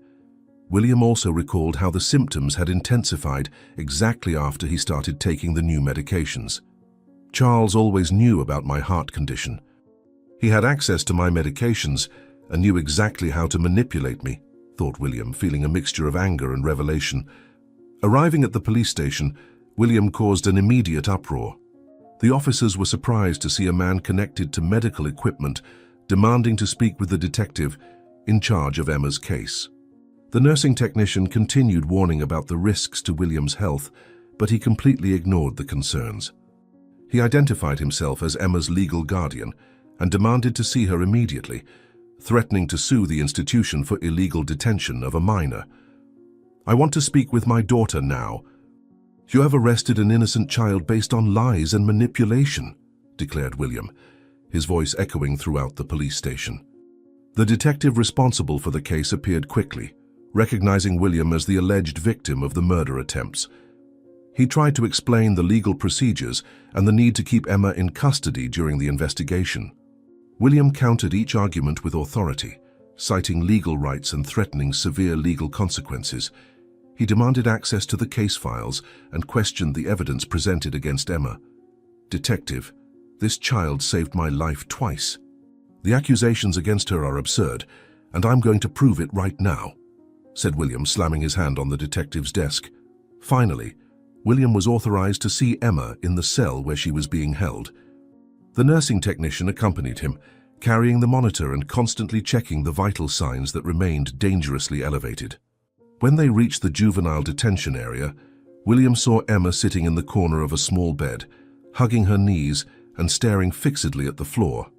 [SPEAKER 1] William also recalled how the symptoms had intensified exactly after he started taking the new medications. "Charles always knew about my heart condition. He had access to my medications and knew exactly how to manipulate me," thought William, feeling a mixture of anger and revelation. Arriving at the police station, William caused an immediate uproar. The officers were surprised to see a man connected to medical equipment demanding to speak with the detective in charge of Emma's case. The nursing technician continued warning about the risks to William's health, but he completely ignored the concerns. He identified himself as Emma's legal guardian and demanded to see her immediately, threatening to sue the institution for illegal detention of a minor. "I want to speak with my daughter now," "You have arrested an innocent child based on lies and manipulation," declared William, his voice echoing throughout the police station. The detective responsible for the case appeared quickly, recognizing William as the alleged victim of the murder attempts. He tried to explain the legal procedures and the need to keep Emma in custody during the investigation. William countered each argument with authority, citing legal rights and threatening severe legal consequences. He demanded access to the case files and questioned the evidence presented against Emma. "Detective, this child saved my life twice. The accusations against her are absurd, and I'm going to prove it right now," said William, slamming his hand on the detective's desk. Finally, William was authorized to see Emma in the cell where she was being held. The nursing technician accompanied him, carrying the monitor and constantly checking the vital signs that remained dangerously elevated. When they reached the juvenile detention area, William saw Emma sitting in the corner of a small bed, hugging her knees and staring fixedly at the floor.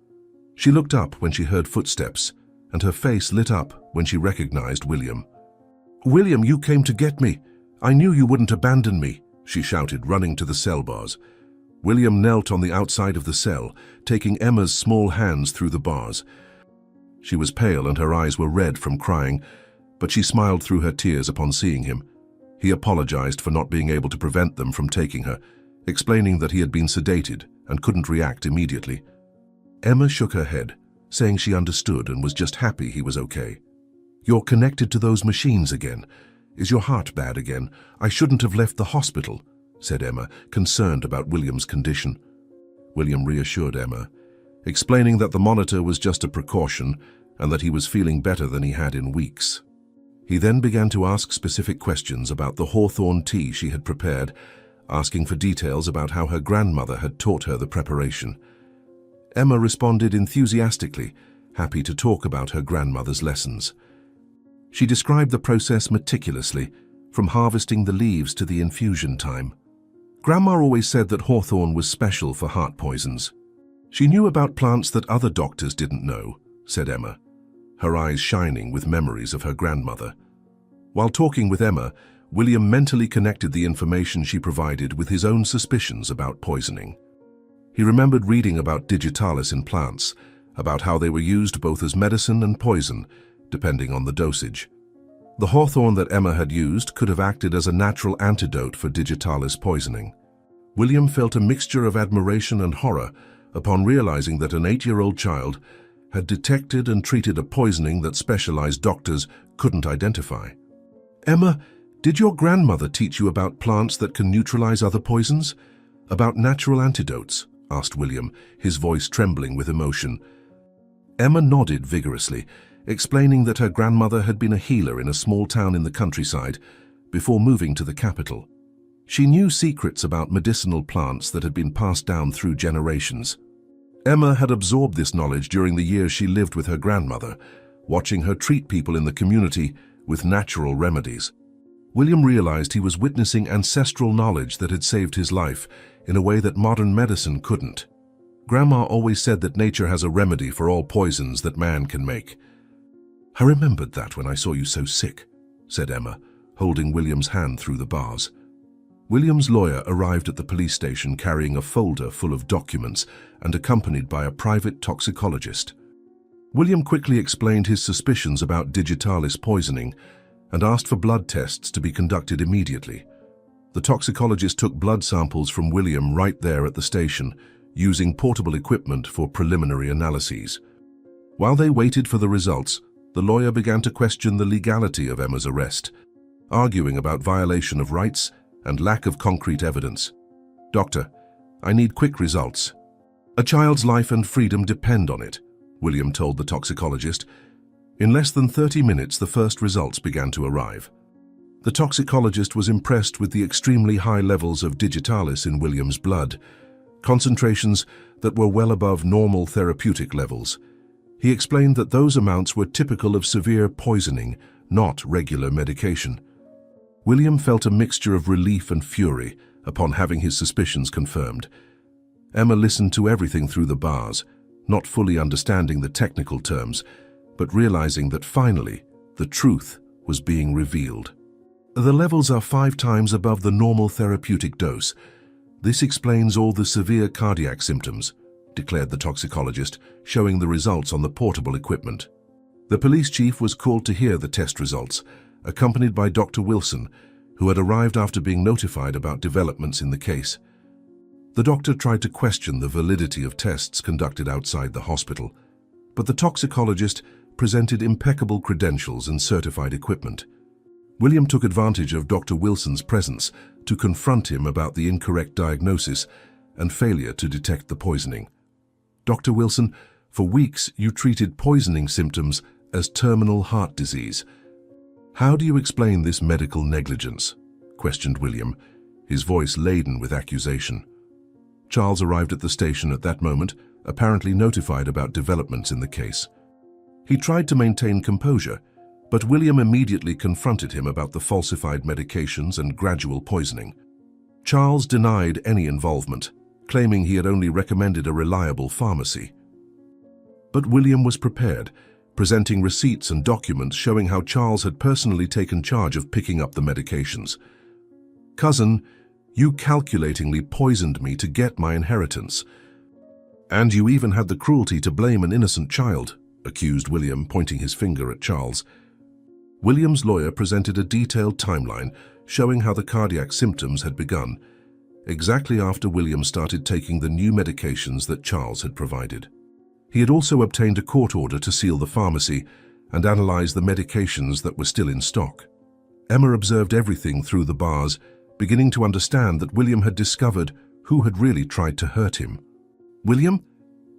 [SPEAKER 1] She looked up when she heard footsteps, and her face lit up when she recognized William. "William, you came to get me. I knew you wouldn't abandon me," she shouted, running to the cell bars. William knelt on the outside of the cell, taking Emma's small hands through the bars. She was pale and her eyes were red from crying, but she smiled through her tears upon seeing him. He apologized for not being able to prevent them from taking her, explaining that he had been sedated and couldn't react immediately. Emma shook her head, saying she understood and was just happy he was okay. "You're connected to those machines again. Is your heart bad again? I shouldn't have left the hospital," said Emma, concerned about William's condition. William reassured Emma, explaining that the monitor was just a precaution and that he was feeling better than he had in weeks. He then began to ask specific questions about the hawthorn tea she had prepared, asking for details about how her grandmother had taught her the preparation. Emma responded enthusiastically, happy to talk about her grandmother's lessons. She described the process meticulously, from harvesting the leaves to the infusion time. Grandma always said that hawthorn was special for heart poisons. She knew about plants that other doctors didn't know, said Emma, her eyes shining with memories of her grandmother. While talking with Emma, William mentally connected the information she provided with his own suspicions about poisoning. He remembered reading about digitalis in plants, about how they were used both as medicine and poison, depending on the dosage. The hawthorn that Emma had used could have acted as a natural antidote for digitalis poisoning. William felt a mixture of admiration and horror upon realizing that an 8-year-old child had detected and treated a poisoning that specialized doctors couldn't identify. "Emma, did your grandmother teach you about plants that can neutralize other poisons? About natural antidotes?" asked William, his voice trembling with emotion. Emma nodded vigorously, explaining that her grandmother had been a healer in a small town in the countryside before moving to the capital. She knew secrets about medicinal plants that had been passed down through generations. Emma had absorbed this knowledge during the years she lived with her grandmother, watching her treat people in the community with natural remedies. William realized he was witnessing ancestral knowledge that had saved his life in a way that modern medicine couldn't. Grandma always said that nature has a remedy for all poisons that man can make. "I remembered that when I saw you so sick," said Emma, holding William's hand through the bars. William's lawyer arrived at the police station carrying a folder full of documents and accompanied by a private toxicologist. William quickly explained his suspicions about digitalis poisoning and asked for blood tests to be conducted immediately. The toxicologist took blood samples from William right there at the station, using portable equipment for preliminary analyses. While they waited for the results, the lawyer began to question the legality of Emma's arrest, arguing about violation of rights and lack of concrete evidence. "Doctor, I need quick results. A child's life and freedom depend on it," William told the toxicologist. In less than 30 minutes, the first results began to arrive. The toxicologist was impressed with the extremely high levels of digitalis in William's blood, concentrations that were well above normal therapeutic levels. He explained that those amounts were typical of severe poisoning, not regular medication. William felt a mixture of relief and fury upon having his suspicions confirmed. Emma listened to everything through the bars, not fully understanding the technical terms, but realizing that finally the truth was being revealed. The levels are 5 times above the normal therapeutic dose. This explains all the severe cardiac symptoms, declared the toxicologist, showing the results on the portable equipment. The police chief was called to hear the test results, accompanied by Dr. Wilson, who had arrived after being notified about developments in the case. The doctor tried to question the validity of tests conducted outside the hospital, but the toxicologist presented impeccable credentials and certified equipment. William took advantage of Dr. Wilson's presence to confront him about the incorrect diagnosis and failure to detect the poisoning. Dr. Wilson, for weeks you treated poisoning symptoms as terminal heart disease. How do you explain this medical negligence? Questioned William, his voice laden with accusation. Charles arrived at the station at that moment, apparently notified about developments in the case. He tried to maintain composure, but William immediately confronted him about the falsified medications and gradual poisoning. Charles denied any involvement, claiming he had only recommended a reliable pharmacy. But William was prepared, presenting receipts and documents showing how Charles had personally taken charge of picking up the medications. "Cousin, you calculatingly poisoned me to get my inheritance. And you even had the cruelty to blame an innocent child," accused William, pointing his finger at Charles. William's lawyer presented a detailed timeline showing how the cardiac symptoms had begun, exactly after William started taking the new medications that Charles had provided. He had also obtained a court order to seal the pharmacy and analyze the medications that were still in stock. Emma observed everything through the bars, beginning to understand that William had discovered who had really tried to hurt him. "William,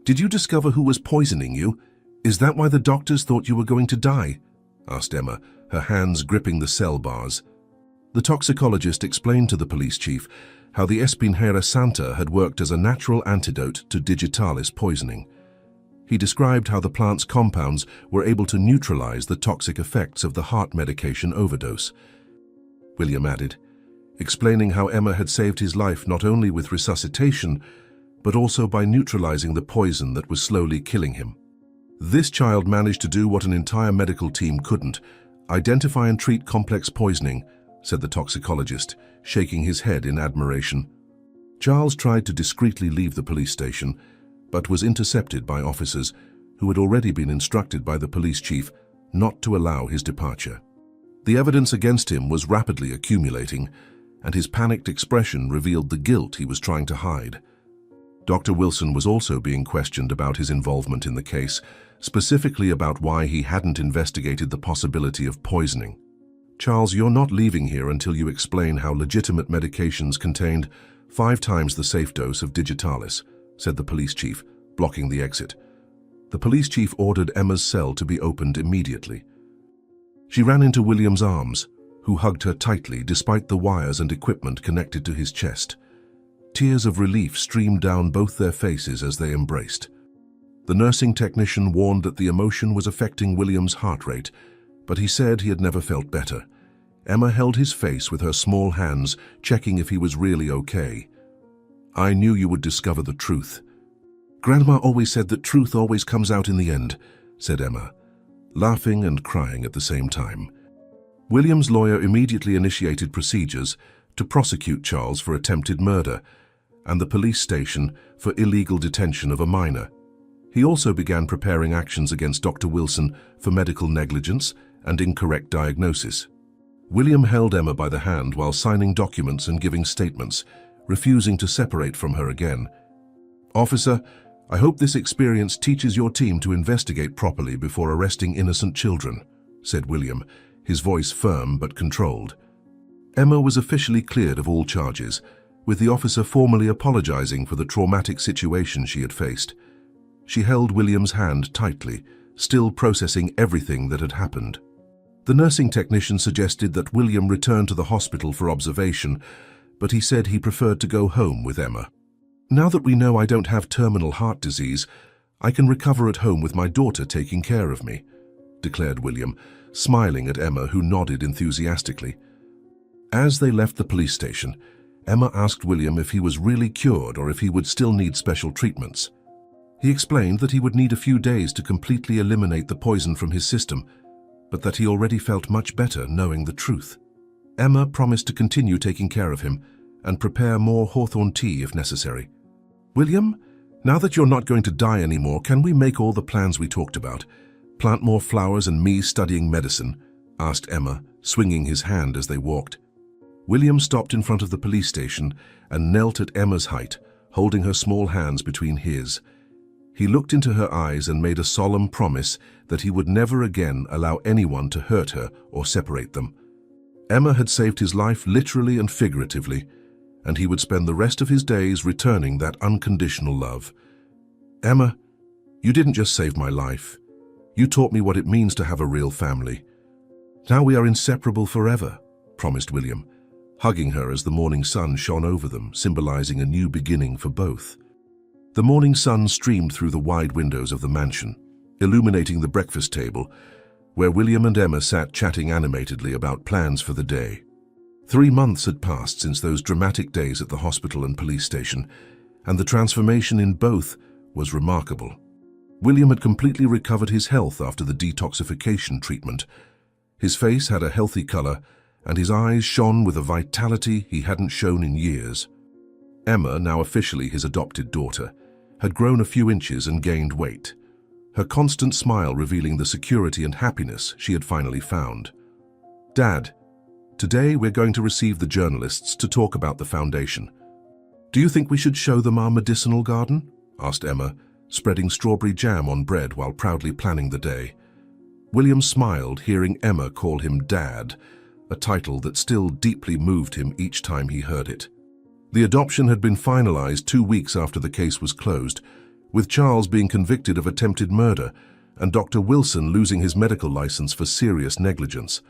[SPEAKER 1] did you discover who was poisoning you? Is that why the doctors thought you were going to die?" asked Emma, her hands gripping the cell bars. The toxicologist explained to the police chief how the Espinhera Santa had worked as a natural antidote to digitalis poisoning. He described how the plant's compounds were able to neutralize the toxic effects of the heart medication overdose. William added, explaining how Emma had saved his life not only with resuscitation, but also by neutralizing the poison that was slowly killing him. "This child managed to do what an entire medical team couldn't, identify and treat complex poisoning," said the toxicologist, shaking his head in admiration. Charles tried to discreetly leave the police station, but was intercepted by officers who had already been instructed by the police chief not to allow his departure. The evidence against him was rapidly accumulating, and his panicked expression revealed the guilt he was trying to hide. Dr. Wilson was also being questioned about his involvement in the case, specifically about why he hadn't investigated the possibility of poisoning. "Charles, you're not leaving here until you explain how legitimate medications contained 5 times the safe dose of digitalis," said the police chief, blocking the exit. The police chief ordered Emma's cell to be opened immediately. She ran into William's arms, who hugged her tightly despite the wires and equipment connected to his chest. Tears of relief streamed down both their faces as they embraced. The nursing technician warned that the emotion was affecting William's heart rate, but he said he had never felt better. Emma held his face with her small hands, checking if he was really okay. "I knew you would discover the truth." "Grandma always said that truth always comes out in the end," said Emma, laughing and crying at the same time. William's lawyer immediately initiated procedures to prosecute Charles for attempted murder and the police station for illegal detention of a minor. He also began preparing actions against Dr. Wilson for medical negligence and incorrect diagnosis. William held Emma by the hand while signing documents and giving statements, refusing to separate from her again. "Officer, I hope this experience teaches your team to investigate properly before arresting innocent children," said William, his voice firm but controlled. Emma was officially cleared of all charges, with the officer formally apologizing for the traumatic situation she had faced. She held William's hand tightly, still processing everything that had happened. The nursing technician suggested that William return to the hospital for observation, but he said he preferred to go home with Emma. "Now that we know I don't have terminal heart disease, I can recover at home with my daughter taking care of me," declared William, smiling at Emma, who nodded enthusiastically. As they left the police station, Emma asked William if he was really cured or if he would still need special treatments. He explained that he would need a few days to completely eliminate the poison from his system, but that he already felt much better knowing the truth. Emma promised to continue taking care of him and prepare more hawthorn tea if necessary. "William, now that you're not going to die anymore, can we make all the plans we talked about? Plant more flowers and me studying medicine?" asked Emma, swinging his hand as they walked. William stopped in front of the police station and knelt at Emma's height, holding her small hands between his. He looked into her eyes and made a solemn promise that he would never again allow anyone to hurt her or separate them. Emma had saved his life literally and figuratively, and he would spend the rest of his days returning that unconditional love. "Emma, you didn't just save my life. You taught me what it means to have a real family. Now we are inseparable forever," promised William, hugging her as the morning sun shone over them, symbolizing a new beginning for both. The morning sun streamed through the wide windows of the mansion, illuminating the breakfast table, where William and Emma sat chatting animatedly about plans for the day. 3 months had passed since those dramatic days at the hospital and police station, and the transformation in both was remarkable. William had completely recovered his health after the detoxification treatment. His face had a healthy color, and his eyes shone with a vitality he hadn't shown in years. Emma, now officially his adopted daughter, had grown a few inches and gained weight, her constant smile revealing the security and happiness she had finally found. "Dad, today we're going to receive the journalists to talk about the foundation. Do you think we should show them our medicinal garden?" asked Emma, spreading strawberry jam on bread while proudly planning the day. William smiled, hearing Emma call him Dad, a title that still deeply moved him each time he heard it. The adoption had been finalized 2 weeks after the case was closed, with Charles being convicted of attempted murder and Dr. Wilson losing his medical license for serious negligence.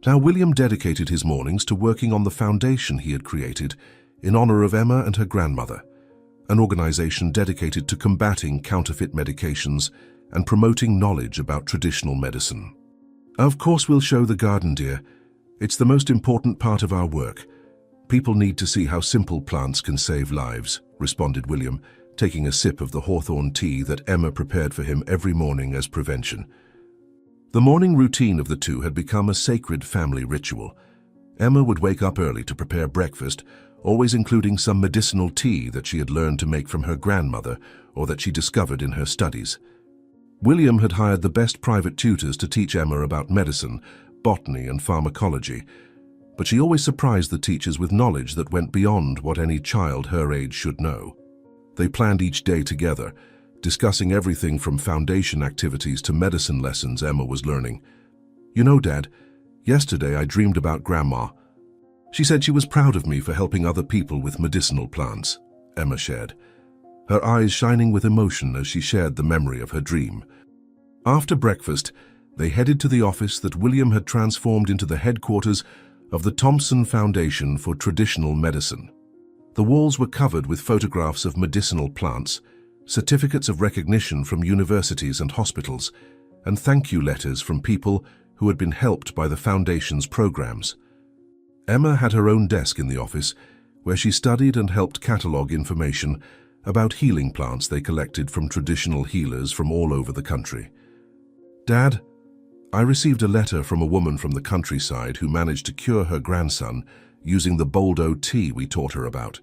[SPEAKER 1] Now William dedicated his mornings to working on the foundation he had created in honor of Emma and her grandmother, an organization dedicated to combating counterfeit medications and promoting knowledge about traditional medicine. "Of course we'll show the garden, dear. It's the most important part of our work. People need to see how simple plants can save lives," responded William, taking a sip of the hawthorn tea that Emma prepared for him every morning as prevention. The morning routine of the two had become a sacred family ritual. Emma would wake up early to prepare breakfast, always including some medicinal tea that she had learned to make from her grandmother or that she discovered in her studies. William had hired the best private tutors to teach Emma about medicine, botany, and pharmacology, but she always surprised the teachers with knowledge that went beyond what any child her age should know. They planned each day together, discussing everything from foundation activities to medicine lessons Emma was learning. "You know, Dad, yesterday I dreamed about Grandma. She said she was proud of me for helping other people with medicinal plants," Emma shared, her eyes shining with emotion as she shared the memory of her dream. After breakfast, they headed to the office that William had transformed into the headquarters of the Thompson Foundation for Traditional Medicine. The walls were covered with photographs of medicinal plants, certificates of recognition from universities and hospitals, and thank you letters from people who had been helped by the Foundation's programs. Emma had her own desk in the office, where she studied and helped catalog information about healing plants they collected from traditional healers from all over the country. "Dad, I received a letter from a woman from the countryside who managed to cure her grandson using the Boldo tea we taught her about.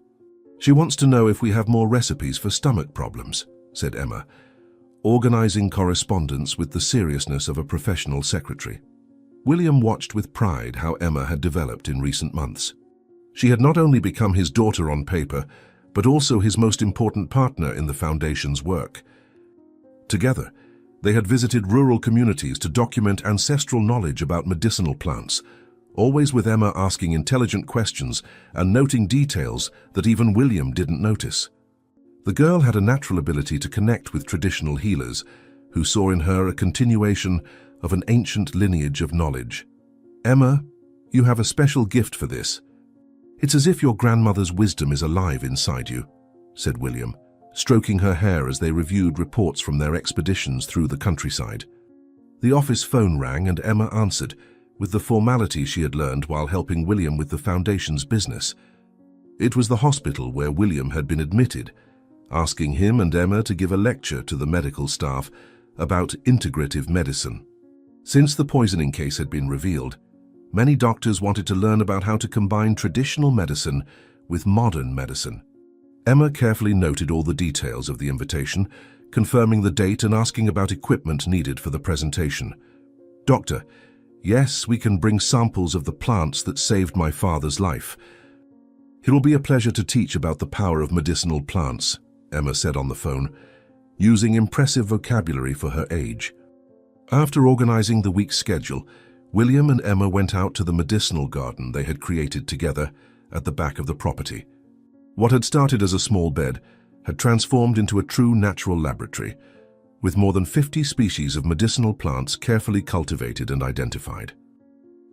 [SPEAKER 1] She wants to know if we have more recipes for stomach problems," said Emma, organizing correspondence with the seriousness of a professional secretary. William watched with pride how Emma had developed in recent months. She had not only become his daughter on paper, but also his most important partner in the Foundation's work. Together, they had visited rural communities to document ancestral knowledge about medicinal plants, always with Emma asking intelligent questions and noting details that even William didn't notice. The girl had a natural ability to connect with traditional healers, who saw in her a continuation of an ancient lineage of knowledge. "Emma, you have a special gift for this. It's as if your grandmother's wisdom is alive inside you," said William, stroking her hair as they reviewed reports from their expeditions through the countryside. The office phone rang and Emma answered, with the formality she had learned while helping William with the Foundation's business. It was the hospital where William had been admitted, asking him and Emma to give a lecture to the medical staff about integrative medicine. Since the poisoning case had been revealed, Many doctors wanted to learn about how to combine traditional medicine with modern medicine. Emma carefully noted all the details of the invitation, confirming the date and asking about equipment needed for the presentation. "Doctor, yes, we can bring samples of the plants that saved my father's life. It will be a pleasure to teach about the power of medicinal plants," Emma said on the phone, using impressive vocabulary for her age. After organizing the week's schedule, William and Emma went out to the medicinal garden they had created together at the back of the property. What had started as a small bed had transformed into a true natural laboratory, with more than 50 species of medicinal plants carefully cultivated and identified.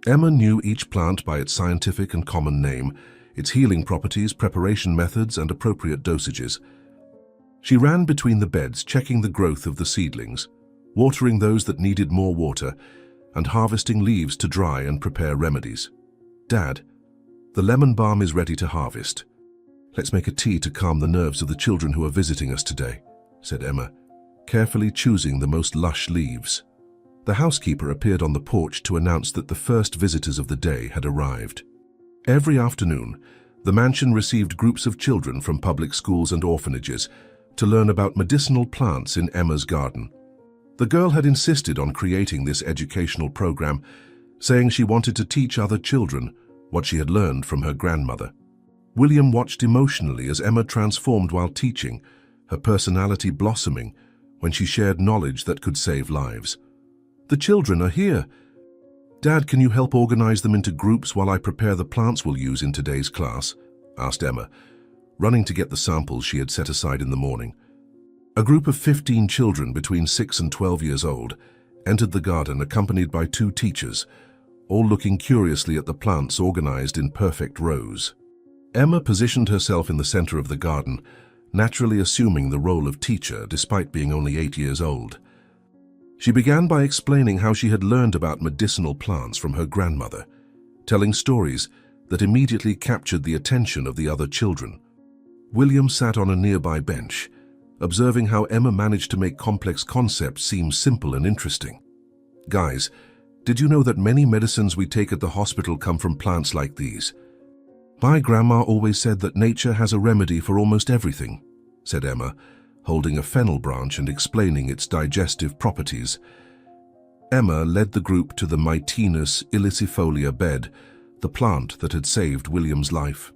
[SPEAKER 1] Emma knew each plant by its scientific and common name, its healing properties, preparation methods, and appropriate dosages. She ran between the beds, checking the growth of the seedlings, watering those that needed more water, and harvesting leaves to dry and prepare remedies. "Dad, the lemon balm is ready to harvest. Let's make a tea to calm the nerves of the children who are visiting us today," said Emma, carefully choosing the most lush leaves. The housekeeper appeared on the porch to announce that the first visitors of the day had arrived. Every afternoon, the mansion received groups of children from public schools and orphanages to learn about medicinal plants in Emma's garden. The girl had insisted on creating this educational program, saying she wanted to teach other children what she had learned from her grandmother. William watched emotionally as Emma transformed while teaching, her personality blossoming when she shared knowledge that could save lives. "The children are here. Dad, can you help organize them into groups while I prepare the plants we'll use in today's class?" asked Emma, running to get the samples she had set aside in the morning. A group of 15 children between 6 and 12 years old entered the garden accompanied by 2 teachers, all looking curiously at the plants organized in perfect rows. Emma positioned herself in the center of the garden, naturally assuming the role of teacher despite being only 8 years old. She began by explaining how she had learned about medicinal plants from her grandmother, telling stories that immediately captured the attention of the other children. William sat on a nearby bench, observing how Emma managed to make complex concepts seem simple and interesting. "Guys, did you know that many medicines we take at the hospital come from plants like these? My grandma always said that nature has a remedy for almost everything," said Emma, holding a fennel branch and explaining its digestive properties. Emma led the group to the Millionaire ilicifolia bed, the plant that had saved William's life.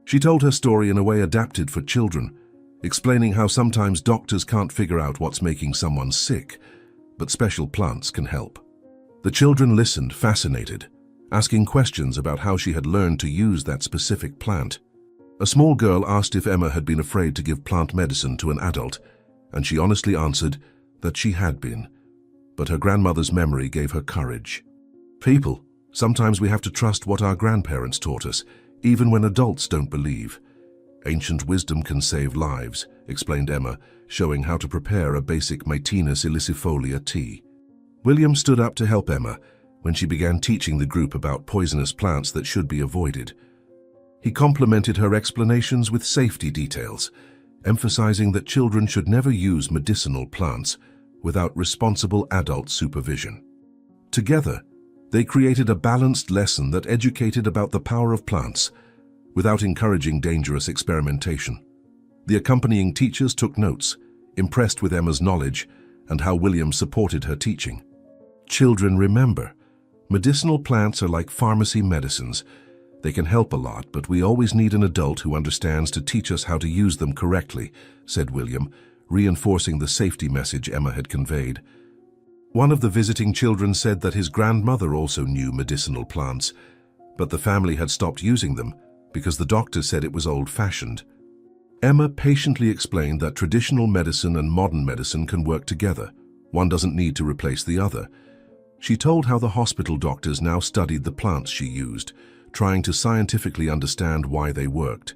[SPEAKER 1] She told her story in a way adapted for children, explaining how sometimes doctors can't figure out what's making someone sick, but special plants can help. The children listened, fascinated, asking questions about how she had learned to use that specific plant. A small girl asked if Emma had been afraid to give plant medicine to an adult, and she honestly answered that she had been, but her grandmother's memory gave her courage. "People, sometimes we have to trust what our grandparents taught us, even when adults don't believe. Ancient wisdom can save lives," explained Emma, showing how to prepare a basic Millionaire ilicifolia tea. William stood up to help Emma when she began teaching the group about poisonous plants that should be avoided. He complimented her explanations with safety details, emphasizing that children should never use medicinal plants without responsible adult supervision. Together, they created a balanced lesson that educated about the power of plants without encouraging dangerous experimentation. The accompanying teachers took notes, impressed with Emma's knowledge and how William supported her teaching. "Children, remember, medicinal plants are like pharmacy medicines. They can help a lot, but we always need an adult who understands to teach us how to use them correctly," said William, reinforcing the safety message Emma had conveyed. One of the visiting children said that his grandmother also knew medicinal plants, but the family had stopped using them because the doctor said it was old-fashioned. Emma patiently explained that traditional medicine and modern medicine can work together. One doesn't need to replace the other. She told how the hospital doctors now studied the plants she used, trying to scientifically understand why they worked.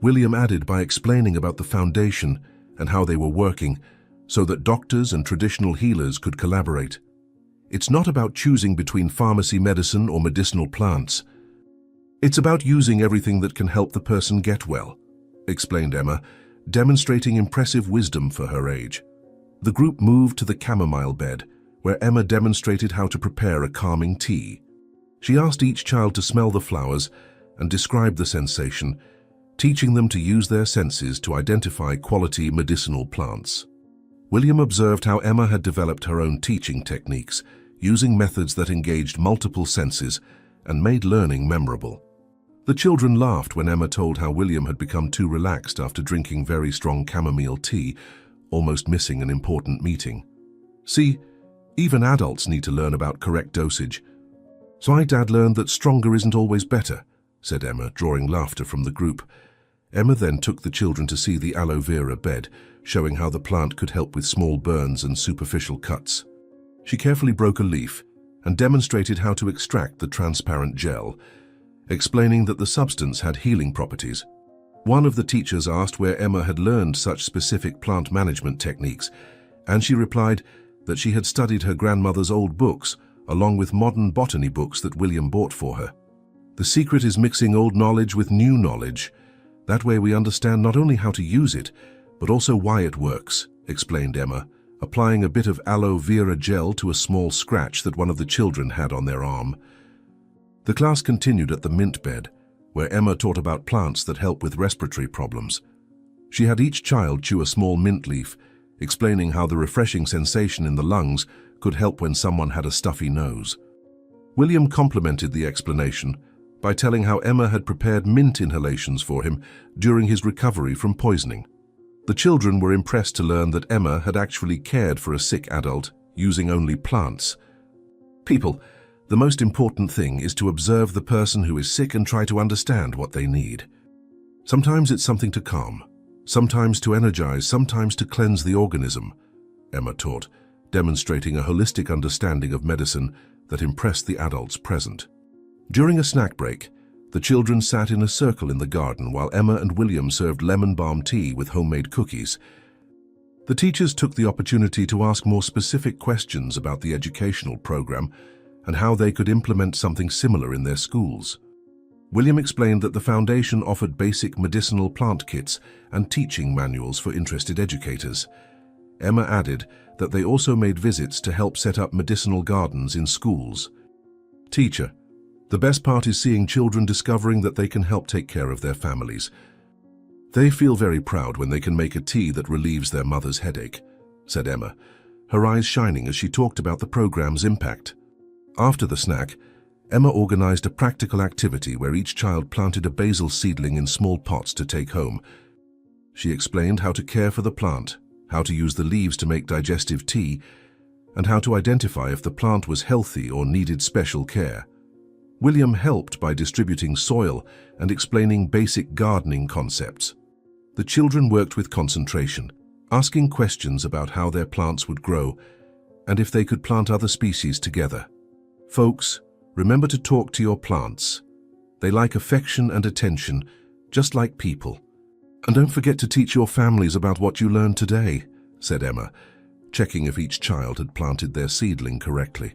[SPEAKER 1] William added by explaining about the foundation and how they were working so that doctors and traditional healers could collaborate. "It's not about choosing between pharmacy medicine or medicinal plants. It's about using everything that can help the person get well," explained Emma, demonstrating impressive wisdom for her age. The group moved to the chamomile bed, where Emma demonstrated how to prepare a calming tea. She asked each child to smell the flowers and describe the sensation, teaching them to use their senses to identify quality medicinal plants. William observed how Emma had developed her own teaching techniques, using methods that engaged multiple senses and made learning memorable. The children laughed when Emma told how William had become too relaxed after drinking very strong chamomile tea, almost missing an important meeting. See, even adults need to learn about correct dosage. So my dad learned that stronger isn't always better, said Emma, drawing laughter from the group. Emma then took the children to see the aloe vera bed, showing how the plant could help with small burns and superficial cuts. She carefully broke a leaf and demonstrated how to extract the transparent gel, explaining that the substance had healing properties. One of the teachers asked where Emma had learned such specific plant management techniques, and she replied that she had studied her grandmother's old books, along with modern botany books that William bought for her. The secret is mixing old knowledge with new knowledge. That way we understand not only how to use it, but also why it works, explained Emma, applying a bit of aloe vera gel to a small scratch that one of the children had on their arm. The class continued at the mint bed, where Emma taught about plants that help with respiratory problems. She had each child chew a small mint leaf, explaining how the refreshing sensation in the lungs could help when someone had a stuffy nose. William complimented the explanation by telling how Emma had prepared mint inhalations for him during his recovery from poisoning. The children were impressed to learn that Emma had actually cared for a sick adult using only plants. People, the most important thing is to observe the person who is sick and try to understand what they need. Sometimes it's something to calm, sometimes to energize, sometimes to cleanse the organism, Emma taught, demonstrating a holistic understanding of medicine that impressed the adults present. During a snack break, the children sat in a circle in the garden while Emma and William served lemon balm tea with homemade cookies. The teachers took the opportunity to ask more specific questions about the educational program and how they could implement something similar in their schools. William explained that the foundation offered basic medicinal plant kits and teaching manuals for interested educators. Emma added that they also made visits to help set up medicinal gardens in schools. Teacher, the best part is seeing children discovering that they can help take care of their families. They feel very proud when they can make a tea that relieves their mother's headache, said Emma, her eyes shining as she talked about the program's impact. After the snack, Emma organized a practical activity where each child planted a basil seedling in small pots to take home. She explained how to care for the plant, how to use the leaves to make digestive tea, and how to identify if the plant was healthy or needed special care. William helped by distributing soil and explaining basic gardening concepts. The children worked with concentration, asking questions about how their plants would grow and if they could plant other species together. Folks, remember to talk to your plants. They like affection and attention, just like people. And don't forget to teach your families about what you learned today, said Emma, checking if each child had planted their seedling correctly.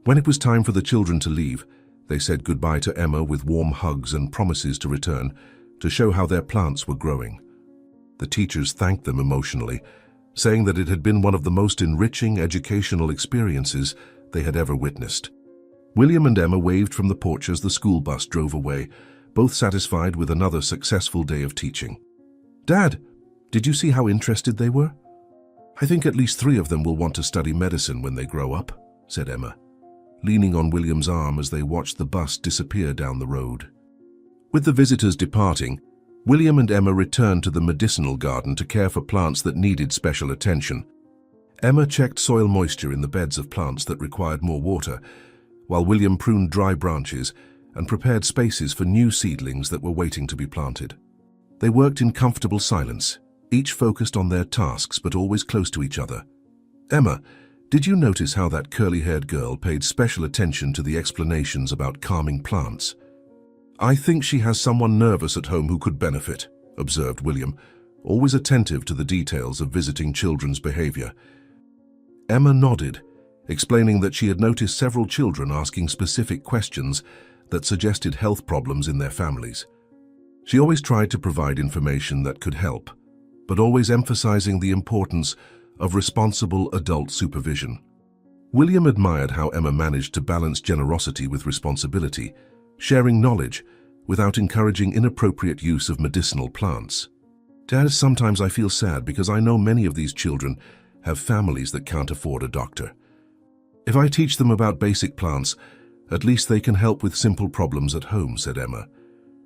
[SPEAKER 1] When it was time for the children to leave, they said goodbye to Emma with warm hugs and promises to return to show how their plants were growing. The teachers thanked them emotionally, saying that it had been one of the most enriching educational experiences they had ever witnessed. William and Emma waved from the porch as the school bus drove away, both satisfied with another successful day of teaching. Dad, did you see how interested they were? I think at least 3 of them will want to study medicine when they grow up, said Emma, leaning on William's arm as they watched the bus disappear down the road. With the visitors departing, William and Emma returned to the medicinal garden to care for plants that needed special attention. Emma checked soil moisture in the beds of plants that required more water, while William pruned dry branches and prepared spaces for new seedlings that were waiting to be planted. They worked in comfortable silence, each focused on their tasks but always close to each other. Emma, did you notice how that curly-haired girl paid special attention to the explanations about calming plants? I think she has someone nervous at home who could benefit, observed William, always attentive to the details of visiting children's behavior. Emma nodded, explaining that she had noticed several children asking specific questions that suggested health problems in their families. She always tried to provide information that could help, but always emphasizing the importance of responsible adult supervision. William admired how Emma managed to balance generosity with responsibility, sharing knowledge without encouraging inappropriate use of medicinal plants. Dad, sometimes I feel sad because I know many of these children have families that can't afford a doctor. If I teach them about basic plants, at least they can help with simple problems at home, said Emma,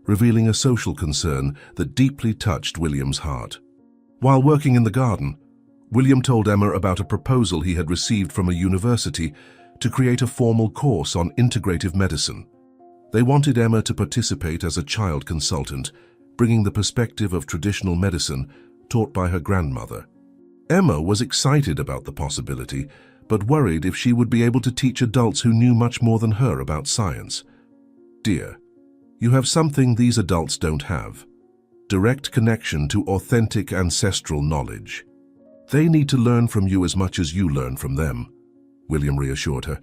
[SPEAKER 1] revealing a social concern that deeply touched William's heart. While working in the garden, William told Emma about a proposal he had received from a university to create a formal course on integrative medicine. They wanted Emma to participate as a child consultant, bringing the perspective of traditional medicine taught by her grandmother. Emma was excited about the possibility, but worried if she would be able to teach adults who knew much more than her about science. Dear, you have something these adults don't have: direct connection to authentic ancestral knowledge. They need to learn from you as much as you learn from them, William reassured her,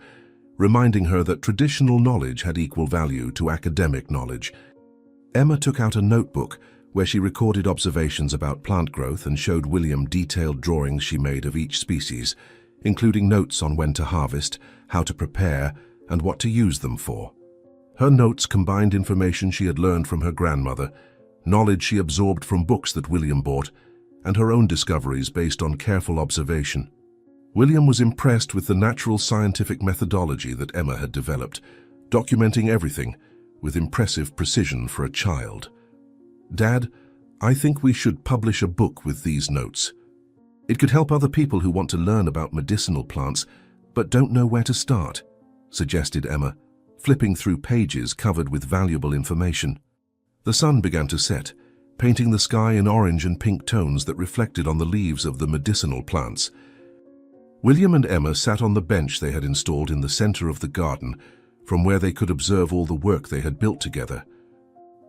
[SPEAKER 1] reminding her that traditional knowledge had equal value to academic knowledge. Emma took out a notebook where she recorded observations about plant growth and showed William detailed drawings she made of each species, including notes on when to harvest, how to prepare, and what to use them for. Her notes combined information she had learned from her grandmother, knowledge she absorbed from books that William bought, and her own discoveries based on careful observation. William was impressed with the natural scientific methodology that Emma had developed, documenting everything with impressive precision for a child. Dad, I think we should publish a book with these notes. It could help other people who want to learn about medicinal plants but don't know where to start, suggested Emma, flipping through pages covered with valuable information. The sun began to set, painting the sky in orange and pink tones that reflected on the leaves of the medicinal plants. William and Emma sat on the bench they had installed in the center of the garden, from where they could observe all the work they had built together.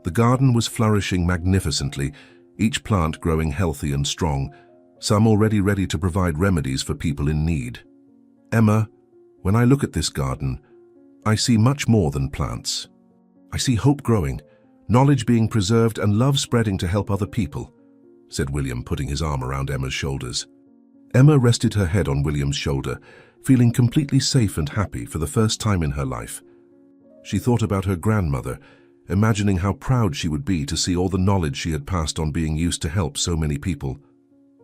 [SPEAKER 1] The garden was flourishing magnificently, each plant growing healthy and strong, some already ready to provide remedies for people in need. Emma, when I look at this garden, I see much more than plants. I see hope growing, knowledge being preserved, and love spreading to help other people, said William, putting his arm around Emma's shoulders. Emma rested her head on William's shoulder, feeling completely safe and happy for the first time in her life. She thought about her grandmother, imagining how proud she would be to see all the knowledge she had passed on, being used to help so many people.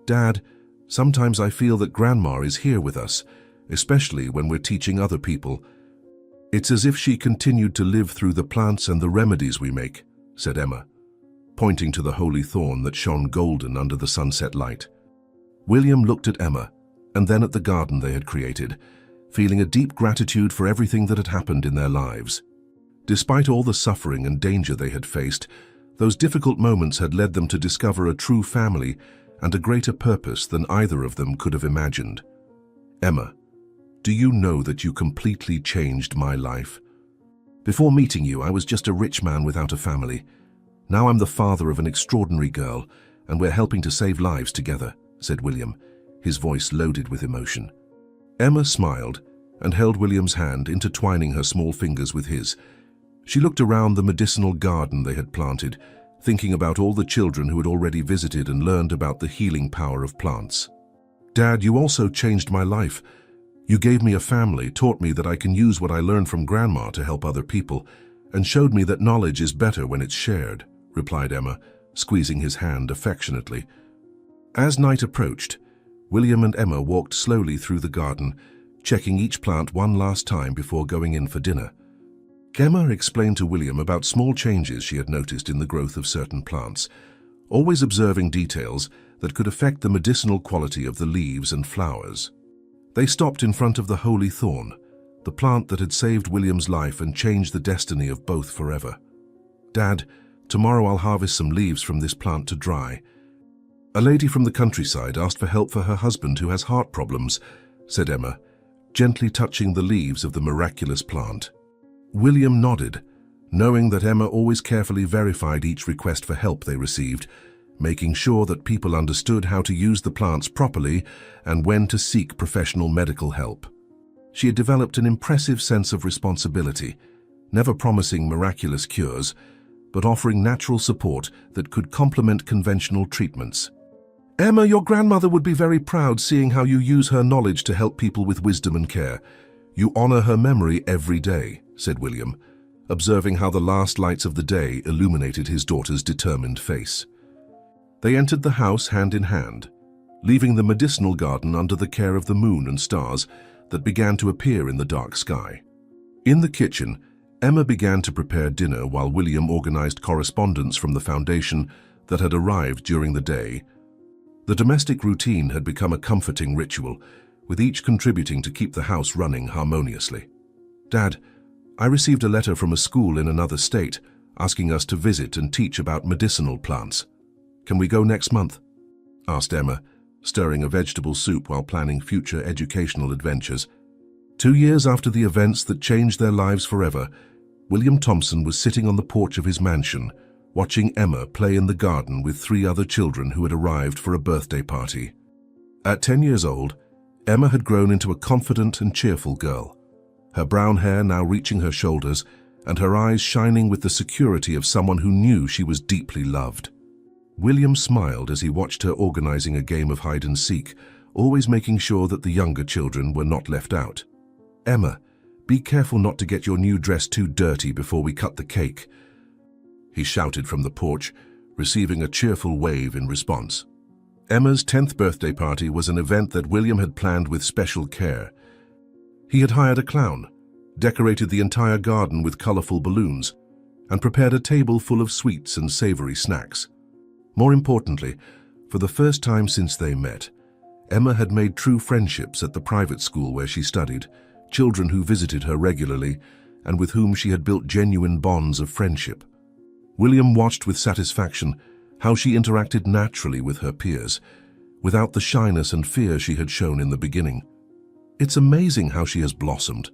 [SPEAKER 1] Dad, sometimes I feel that Grandma is here with us, especially when we're teaching other people. It's as if she continued to live through the plants and the remedies we make, said Emma, pointing to the holy thorn that shone golden under the sunset light. William looked at Emma and then at the garden they had created, feeling a deep gratitude for everything that had happened in their lives. Despite all the suffering and danger they had faced, those difficult moments had led them to discover a true family and a greater purpose than either of them could have imagined. Emma, do you know that you completely changed my life? Before meeting you, I was just a rich man without a family. Now I'm the father of an extraordinary girl, and we're helping to save lives together, said William, his voice loaded with emotion. Emma smiled and held William's hand, intertwining her small fingers with his. She looked around the medicinal garden they had planted, thinking about all the children who had already visited and learned about the healing power of plants. Dad, you also changed my life. You gave me a family, taught me that I can use what I learned from Grandma to help other people, and showed me that knowledge is better when it's shared, replied Emma, squeezing his hand affectionately. As night approached, William and Emma walked slowly through the garden, checking each plant one last time before going in for dinner. Emma explained to William about small changes she had noticed in the growth of certain plants, always observing details that could affect the medicinal quality of the leaves and flowers. They stopped in front of the holy thorn, the plant that had saved William's life and changed the destiny of both forever. Dad, tomorrow I'll harvest some leaves from this plant to dry. A lady from the countryside asked for help for her husband who has heart problems, said Emma, gently touching the leaves of the miraculous plant. William nodded, knowing that Emma always carefully verified each request for help they received, making sure that people understood how to use the plants properly and when to seek professional medical help. She had developed an impressive sense of responsibility, never promising miraculous cures, but offering natural support that could complement conventional treatments. Emma, your grandmother would be very proud seeing how you use her knowledge to help people with wisdom and care. "You honor her memory every day," said William, observing how the last lights of the day illuminated his daughter's determined face. They entered the house hand in hand, leaving the medicinal garden under the care of the moon and stars that began to appear in the dark sky. In the kitchen, Emma began to prepare dinner while William organized correspondence from the foundation that had arrived during the day. The domestic routine had become a comforting ritual, with each contributing to keep the house running harmoniously. "Dad, I received a letter from a school in another state asking us to visit and teach about medicinal plants. Can we go next month?" asked Emma, stirring a vegetable soup while planning future educational adventures. 2 years after the events that changed their lives forever, William Thompson was sitting on the porch of his mansion, watching Emma play in the garden with 3 other children who had arrived for a birthday party. At 10 years old, Emma had grown into a confident and cheerful girl, her brown hair now reaching her shoulders and her eyes shining with the security of someone who knew she was deeply loved. William smiled as he watched her organizing a game of hide-and-seek, always making sure that the younger children were not left out. "Emma, be careful not to get your new dress too dirty before we cut the cake," he shouted from the porch, receiving a cheerful wave in response. Emma's 10th birthday party was an event that William had planned with special care. He had hired a clown, decorated the entire garden with colorful balloons, and prepared a table full of sweets and savory snacks. More importantly, for the first time since they met, Emma had made true friendships at the private school where she studied, children who visited her regularly and with whom she had built genuine bonds of friendship. William watched with satisfaction how she interacted naturally with her peers, without the shyness and fear she had shown in the beginning. "It's amazing how she has blossomed.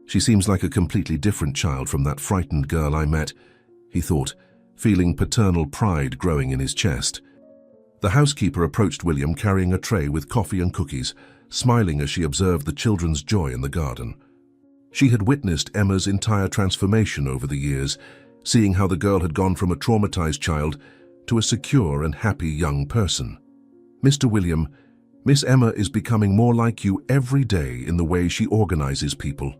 [SPEAKER 1] She seems like a completely different child from that frightened girl I met," he thought, feeling paternal pride growing in his chest. The housekeeper approached William carrying a tray with coffee and cookies, smiling as she observed the children's joy in the garden. She had witnessed Emma's entire transformation over the years, seeing how the girl had gone from a traumatized child to a secure and happy young person. "Mr. William, Miss Emma is becoming more like you every day in the way she organizes people.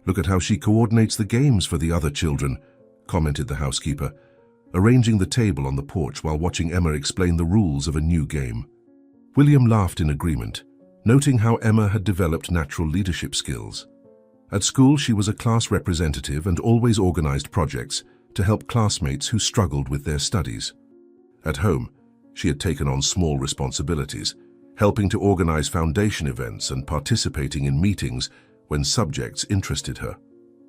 [SPEAKER 1] Look at how she coordinates the games for the other children," commented the housekeeper, arranging the table on the porch while watching Emma explain the rules of a new game. William laughed in agreement, noting how Emma had developed natural leadership skills. At school, she was a class representative and always organized projects to help classmates who struggled with their studies. At home, she had taken on small responsibilities, helping to organize foundation events and participating in meetings when subjects interested her.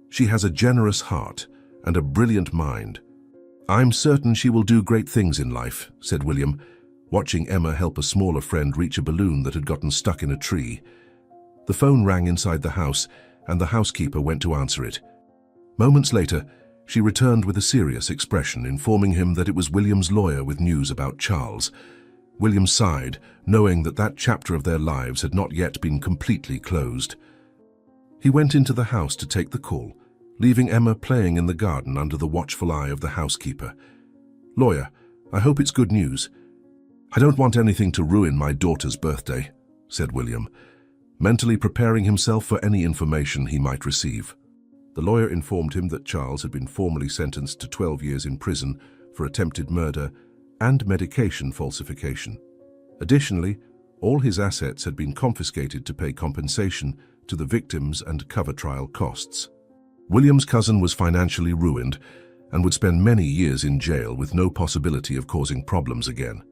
[SPEAKER 1] "She has a generous heart and a brilliant mind. I'm certain she will do great things in life," said William, watching Emma help a smaller friend reach a balloon that had gotten stuck in a tree. The phone rang inside the house, and the housekeeper went to answer it. Moments later, she returned with a serious expression, informing him that it was William's lawyer with news about Charles. William sighed, knowing that that chapter of their lives had not yet been completely closed. He went into the house to take the call, leaving Emma playing in the garden under the watchful eye of the housekeeper. "Lawyer, I hope it's good news. I don't want anything to ruin my daughter's birthday," said William, mentally preparing himself for any information he might receive. The lawyer informed him that Charles had been formally sentenced to 12 years in prison for attempted murder and medication falsification. Additionally, all his assets had been confiscated to pay compensation to the victims and cover trial costs. William's cousin was financially ruined and would spend many years in jail with no possibility of causing problems again.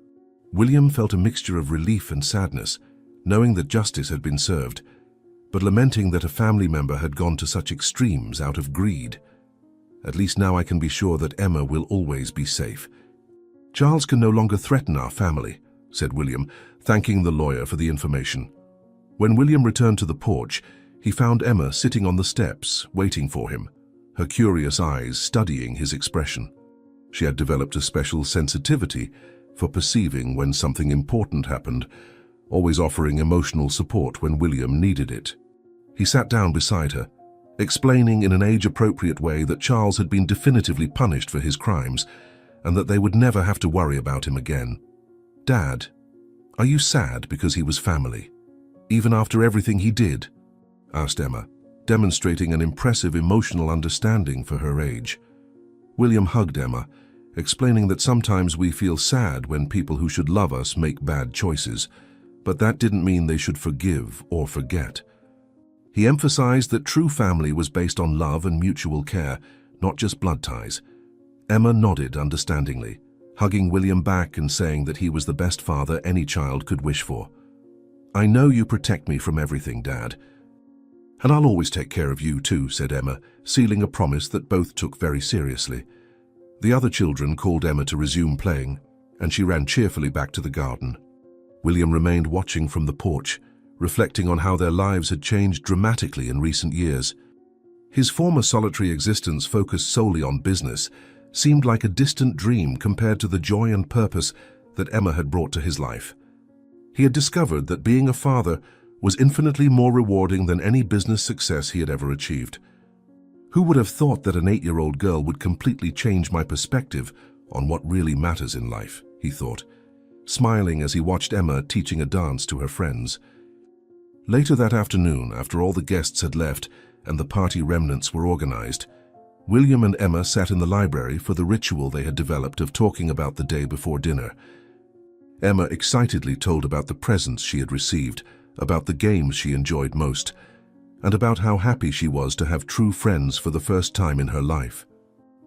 [SPEAKER 1] William felt a mixture of relief and sadness, knowing that justice had been served, but lamenting that a family member had gone to such extremes out of greed. "At least now I can be sure that Emma will always be safe. Charles can no longer threaten our family," said William, thanking the lawyer for the information. When William returned to the porch, he found Emma sitting on the steps, waiting for him, her curious eyes studying his expression. She had developed a special sensitivity for perceiving when something important happened, always offering emotional support when William needed it. He sat down beside her, explaining in an age-appropriate way that Charles had been definitively punished for his crimes and that they would never have to worry about him again. "Dad, are you sad because he was family, even after everything he did?" asked Emma. demonstrating an impressive emotional understanding for her age. William hugged Emma, explaining that sometimes we feel sad when people who should love us make bad choices, but that didn't mean they should forgive or forget. He emphasized that true family was based on love and mutual care, not just blood ties. Emma nodded understandingly, hugging William back and saying that he was the best father any child could wish for. "I know you protect me from everything, Dad. And I'll always take care of you too," said Emma, sealing a promise that both took very seriously. The other children called Emma to resume playing, and she ran cheerfully back to the garden. William remained watching from the porch, reflecting on how their lives had changed dramatically in recent years. His former solitary existence focused solely on business seemed like a distant dream compared to the joy and purpose that Emma had brought to his life. He had discovered that being a father was infinitely more rewarding than any business success he had ever achieved. "Who would have thought that an 8-year-old girl would completely change my perspective on what really matters in life?" he thought, smiling as he watched Emma teaching a dance to her friends. Later that afternoon, after all the guests had left and the party remnants were organized, William and Emma sat in the library for the ritual they had developed of talking about the day before dinner. Emma excitedly told about the presents she had received, about the games she enjoyed most, and about how happy she was to have true friends for the first time in her life.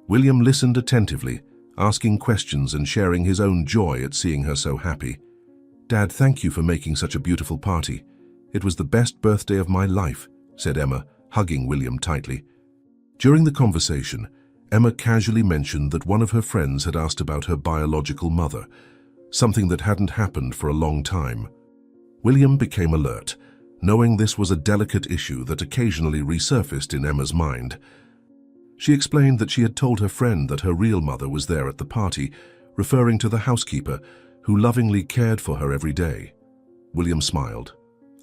[SPEAKER 1] William listened attentively, asking questions and sharing his own joy at seeing her so happy. "Dad, thank you for making such a beautiful party. It was the best birthday of my life," said Emma, hugging William tightly. During the conversation, Emma casually mentioned that one of her friends had asked about her biological mother, something that hadn't happened for a long time. William became alert, knowing this was a delicate issue that occasionally resurfaced in Emma's mind. She explained that she had told her friend that her real mother was there at the party, referring to the housekeeper, who lovingly cared for her every day. William smiled,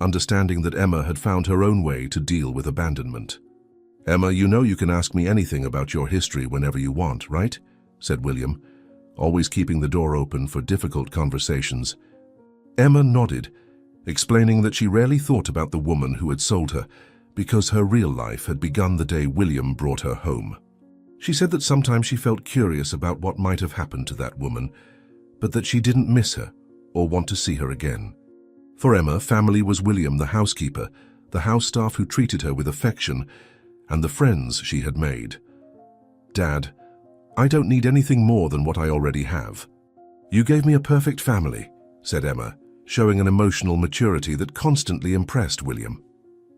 [SPEAKER 1] understanding that Emma had found her own way to deal with abandonment. "Emma, you know you can ask me anything about your history whenever you want, right?" said William, always keeping the door open for difficult conversations. Emma nodded, explaining that she rarely thought about the woman who had sold her, because her real life had begun the day William brought her home. She said that sometimes she felt curious about what might have happened to that woman, but that she didn't miss her or want to see her again. For Emma, family was William the housekeeper, the house staff who treated her with affection, and the friends she had made. "Dad, I don't need anything more than what I already have. You gave me a perfect family," said Emma, showing an emotional maturity that constantly impressed William.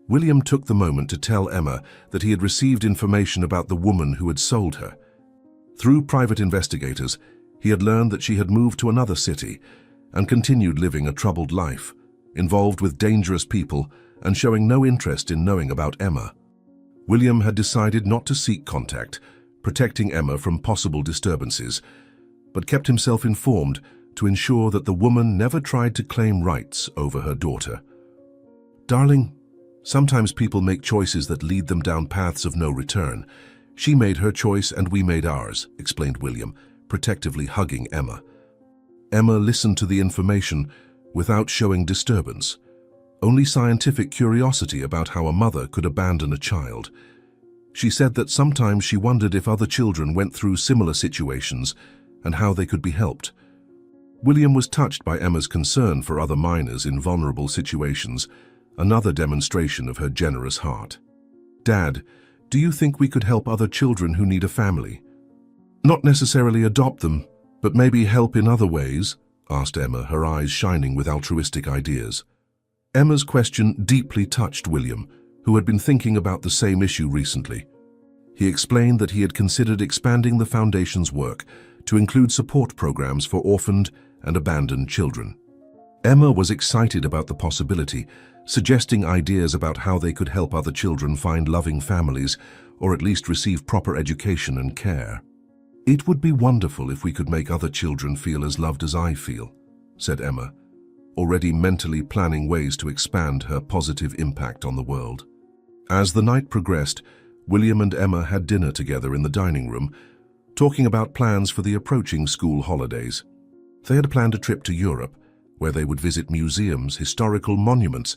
[SPEAKER 1] William took the moment to tell Emma that he had received information about the woman who had sold her. Through private investigators, he had learned that she had moved to another city and continued living a troubled life, involved with dangerous people and showing no interest in knowing about Emma. William had decided not to seek contact, protecting Emma from possible disturbances, but kept himself informed to ensure that the woman never tried to claim rights over her daughter. "Darling, sometimes people make choices that lead them down paths of no return. She made her choice and we made ours," explained William, protectively hugging Emma. Emma listened to the information without showing disturbance, only scientific curiosity about how a mother could abandon a child. She said that sometimes she wondered if other children went through similar situations and how they could be helped. William was touched by Emma's concern for other minors in vulnerable situations, another demonstration of her generous heart. "Dad, do you think we could help other children who need a family? Not necessarily adopt them, but maybe help in other ways?" asked Emma, her eyes shining with altruistic ideas. Emma's question deeply touched William, who had been thinking about the same issue recently. He explained that he had considered expanding the Foundation's work to include support programs for orphaned and abandoned children. Emma was excited about the possibility, suggesting ideas about how they could help other children find loving families or at least receive proper education and care. "It would be wonderful if we could make other children feel as loved as I feel," said Emma, already mentally planning ways to expand her positive impact on the world. As the night progressed, William and Emma had dinner together in the dining room, talking about plans for the approaching school holidays. They had planned a trip to Europe, where they would visit museums, historical monuments,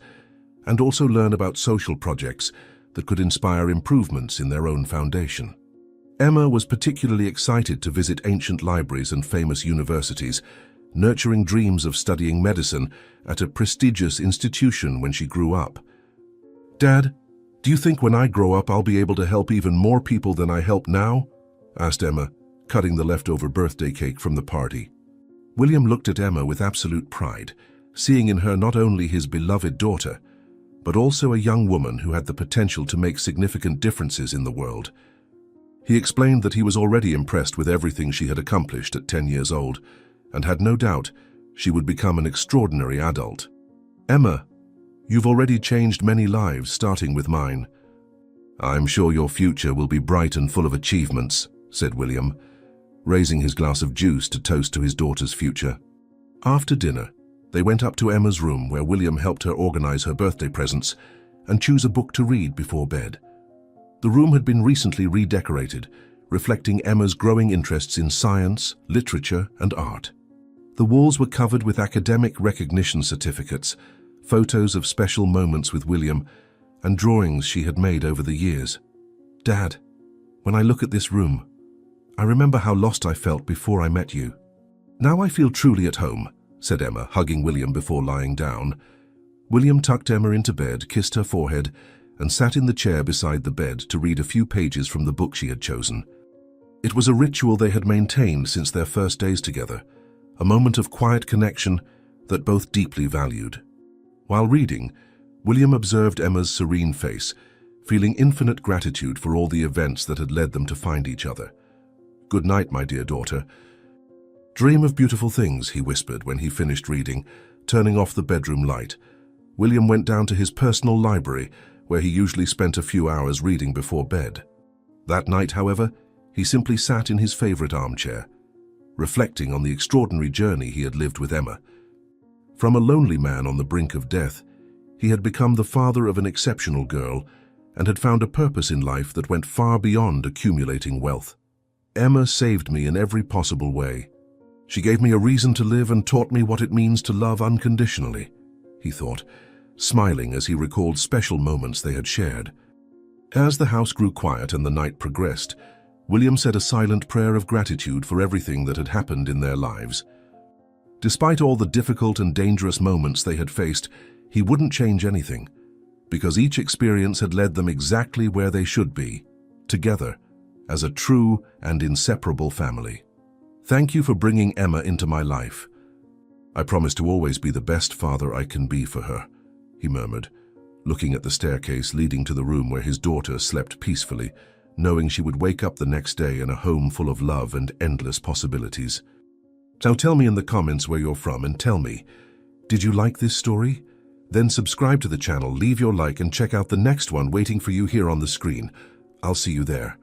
[SPEAKER 1] and also learn about social projects that could inspire improvements in their own foundation. Emma was particularly excited to visit ancient libraries and famous universities, nurturing dreams of studying medicine at a prestigious institution when she grew up. "Dad, do you think when I grow up I'll be able to help even more people than I help now?" asked Emma, cutting the leftover birthday cake from the party. William looked at Emma with absolute pride, seeing in her not only his beloved daughter, but also a young woman who had the potential to make significant differences in the world. He explained that he was already impressed with everything she had accomplished at 10 years old, and had no doubt she would become an extraordinary adult. "Emma, you've already changed many lives, starting with mine. I'm sure your future will be bright and full of achievements," said William, raising his glass of juice to toast to his daughter's future. After dinner, they went up to Emma's room where William helped her organize her birthday presents and choose a book to read before bed. The room had been recently redecorated, reflecting Emma's growing interests in science, literature, and art. The walls were covered with academic recognition certificates, photos of special moments with William, and drawings she had made over the years. "Dad, when I look at this room, I remember how lost I felt before I met you. Now I feel truly at home," said Emma, hugging William before lying down. William tucked Emma into bed, kissed her forehead, and sat in the chair beside the bed to read a few pages from the book she had chosen. It was a ritual they had maintained since their first days together, a moment of quiet connection that both deeply valued. While reading, William observed Emma's serene face, feeling infinite gratitude for all the events that had led them to find each other. "Good night, my dear daughter. Dream of beautiful things," he whispered when he finished reading, turning off the bedroom light. William went down to his personal library, where he usually spent a few hours reading before bed. That night, however, he simply sat in his favorite armchair, reflecting on the extraordinary journey he had lived with Emma. From a lonely man on the brink of death, he had become the father of an exceptional girl and had found a purpose in life that went far beyond accumulating wealth. "Emma saved me in every possible way. She gave me a reason to live and taught me what it means to love unconditionally," he thought, smiling as he recalled special moments they had shared. As the house grew quiet and the night progressed, William said a silent prayer of gratitude for everything that had happened in their lives. Despite all the difficult and dangerous moments they had faced, he wouldn't change anything, because each experience had led them exactly where they should be, together, as a true and inseparable family. "Thank you for bringing Emma into my life. I promise to always be the best father I can be for her," he murmured, looking at the staircase leading to the room where his daughter slept peacefully, knowing she would wake up the next day in a home full of love and endless possibilities. Now tell me in the comments where you're from and tell me, did you like this story? Then subscribe to the channel, leave your like, and check out the next one waiting for you here on the screen. I'll see you there.